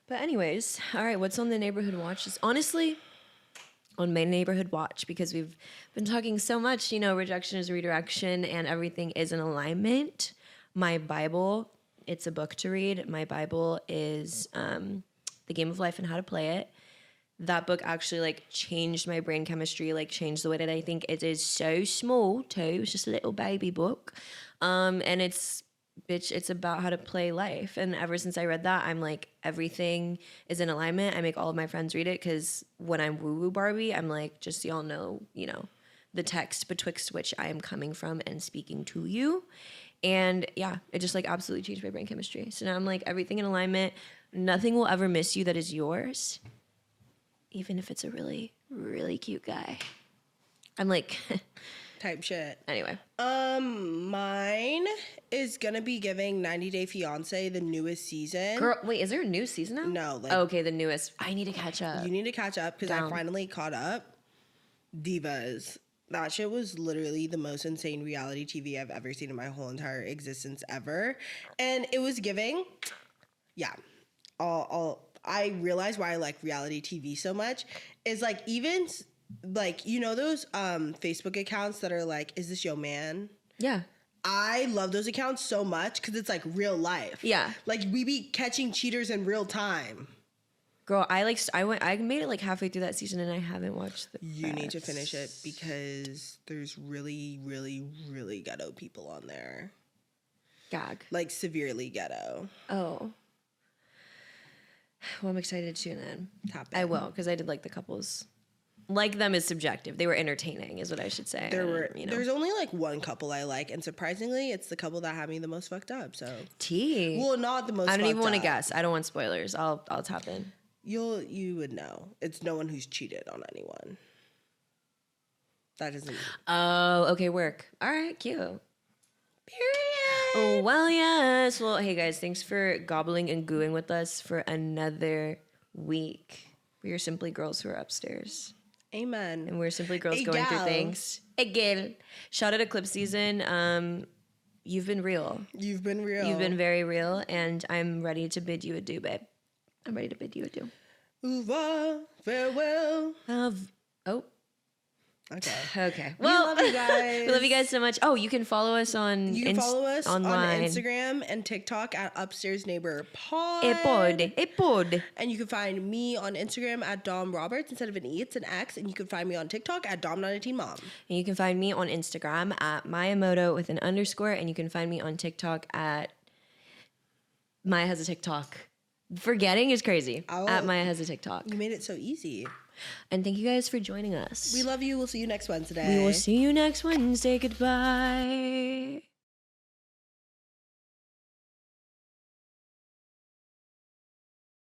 [SPEAKER 2] But anyways, all right, what's on the neighborhood watch? Is honestly on my neighborhood watch, because we've been talking so much, you know, rejection is redirection and everything is in alignment. My Bible, it's a book to read. My Bible is The Game of Life and How to Play It. That book actually like changed my brain chemistry, like changed the way that I think. It is so small too. It's just a little baby book. And it's about how to play life. And ever since I read that, I'm like, everything is in alignment. I make all of my friends read it because when I'm woo-woo Barbie, I'm like, just so y'all know, you know, the text betwixt which I am coming from and speaking to you. And yeah, it just like absolutely changed my brain chemistry. So now I'm like, everything in alignment. Nothing will ever miss you that is yours, even if it's a really, really cute guy. I'm like,
[SPEAKER 1] type shit.
[SPEAKER 2] Anyway.
[SPEAKER 1] Mine is gonna be giving 90 Day Fiance the newest season.
[SPEAKER 2] Girl, wait, is there a new season now?
[SPEAKER 1] No, like
[SPEAKER 2] okay, the newest. I need to catch up.
[SPEAKER 1] you need to catch up because I
[SPEAKER 2] Down.
[SPEAKER 1] finally caught up. Divas. That shit was literally the most insane reality TV I've ever seen in my whole entire existence ever. And it was giving, yeah. I realized why I like reality TV so much is like even like, you know those Facebook accounts that are like, is this your man?
[SPEAKER 2] Yeah.
[SPEAKER 1] I love those accounts so much because it's like real life.
[SPEAKER 2] Yeah.
[SPEAKER 1] Like we be catching cheaters in real time.
[SPEAKER 2] Girl, I made it like halfway through that season and I haven't watched the
[SPEAKER 1] You need to
[SPEAKER 2] rest.
[SPEAKER 1] finish it because there's really, really, really ghetto people on there.
[SPEAKER 2] Gag.
[SPEAKER 1] Like severely ghetto.
[SPEAKER 2] Oh. Well, I'm excited to tune in.
[SPEAKER 1] Tap
[SPEAKER 2] I
[SPEAKER 1] in.
[SPEAKER 2] will, because I did like the couples. Like them is subjective. They were entertaining, is what I should say.
[SPEAKER 1] There's only like one couple I like, and surprisingly, it's the couple that had me the most fucked up. So
[SPEAKER 2] Tea.
[SPEAKER 1] well, not the most.
[SPEAKER 2] I don't even want to
[SPEAKER 1] to
[SPEAKER 2] guess. I don't want spoilers. I'll tap in.
[SPEAKER 1] You would know. It's no one who's cheated on anyone. That isn't.
[SPEAKER 2] Oh, okay, work. All right, cute.
[SPEAKER 1] Period.
[SPEAKER 2] Oh, well, yes. Well, hey, guys, thanks for gobbling and gooing with us for another week. We are simply girls who are upstairs.
[SPEAKER 1] Amen.
[SPEAKER 2] And we're simply girls
[SPEAKER 1] Hey,
[SPEAKER 2] going through
[SPEAKER 1] gal.
[SPEAKER 2] things. Again, shout out to Clip Season. You've been real.
[SPEAKER 1] You've been real.
[SPEAKER 2] You've been very real, and I'm ready to bid you adieu, babe. I'm ready to bid you adieu.
[SPEAKER 1] Au revoir, farewell.
[SPEAKER 2] Oh.
[SPEAKER 1] Okay.
[SPEAKER 2] Okay.
[SPEAKER 1] We
[SPEAKER 2] Well,
[SPEAKER 1] love you guys.
[SPEAKER 2] we love you guys so much. Oh, you can follow us on
[SPEAKER 1] You can follow us
[SPEAKER 2] online.
[SPEAKER 1] on Instagram and TikTok at Upstairs Neighbor Pod.
[SPEAKER 2] E pod.
[SPEAKER 1] And you can find me on Instagram at Domrobxrts. Instead of an E, it's an X. And you can find me on TikTok at Dom19Mom.
[SPEAKER 2] And you can find me on Instagram at Mayamoto with an underscore. And you can find me on TikTok at Maya has a TikTok. Forgetting is crazy. At Maya has a TikTok.
[SPEAKER 1] You made it so easy.
[SPEAKER 2] And thank you guys for joining us.
[SPEAKER 1] We love you. We'll see you next Wednesday.
[SPEAKER 2] We will see you next Wednesday. Goodbye.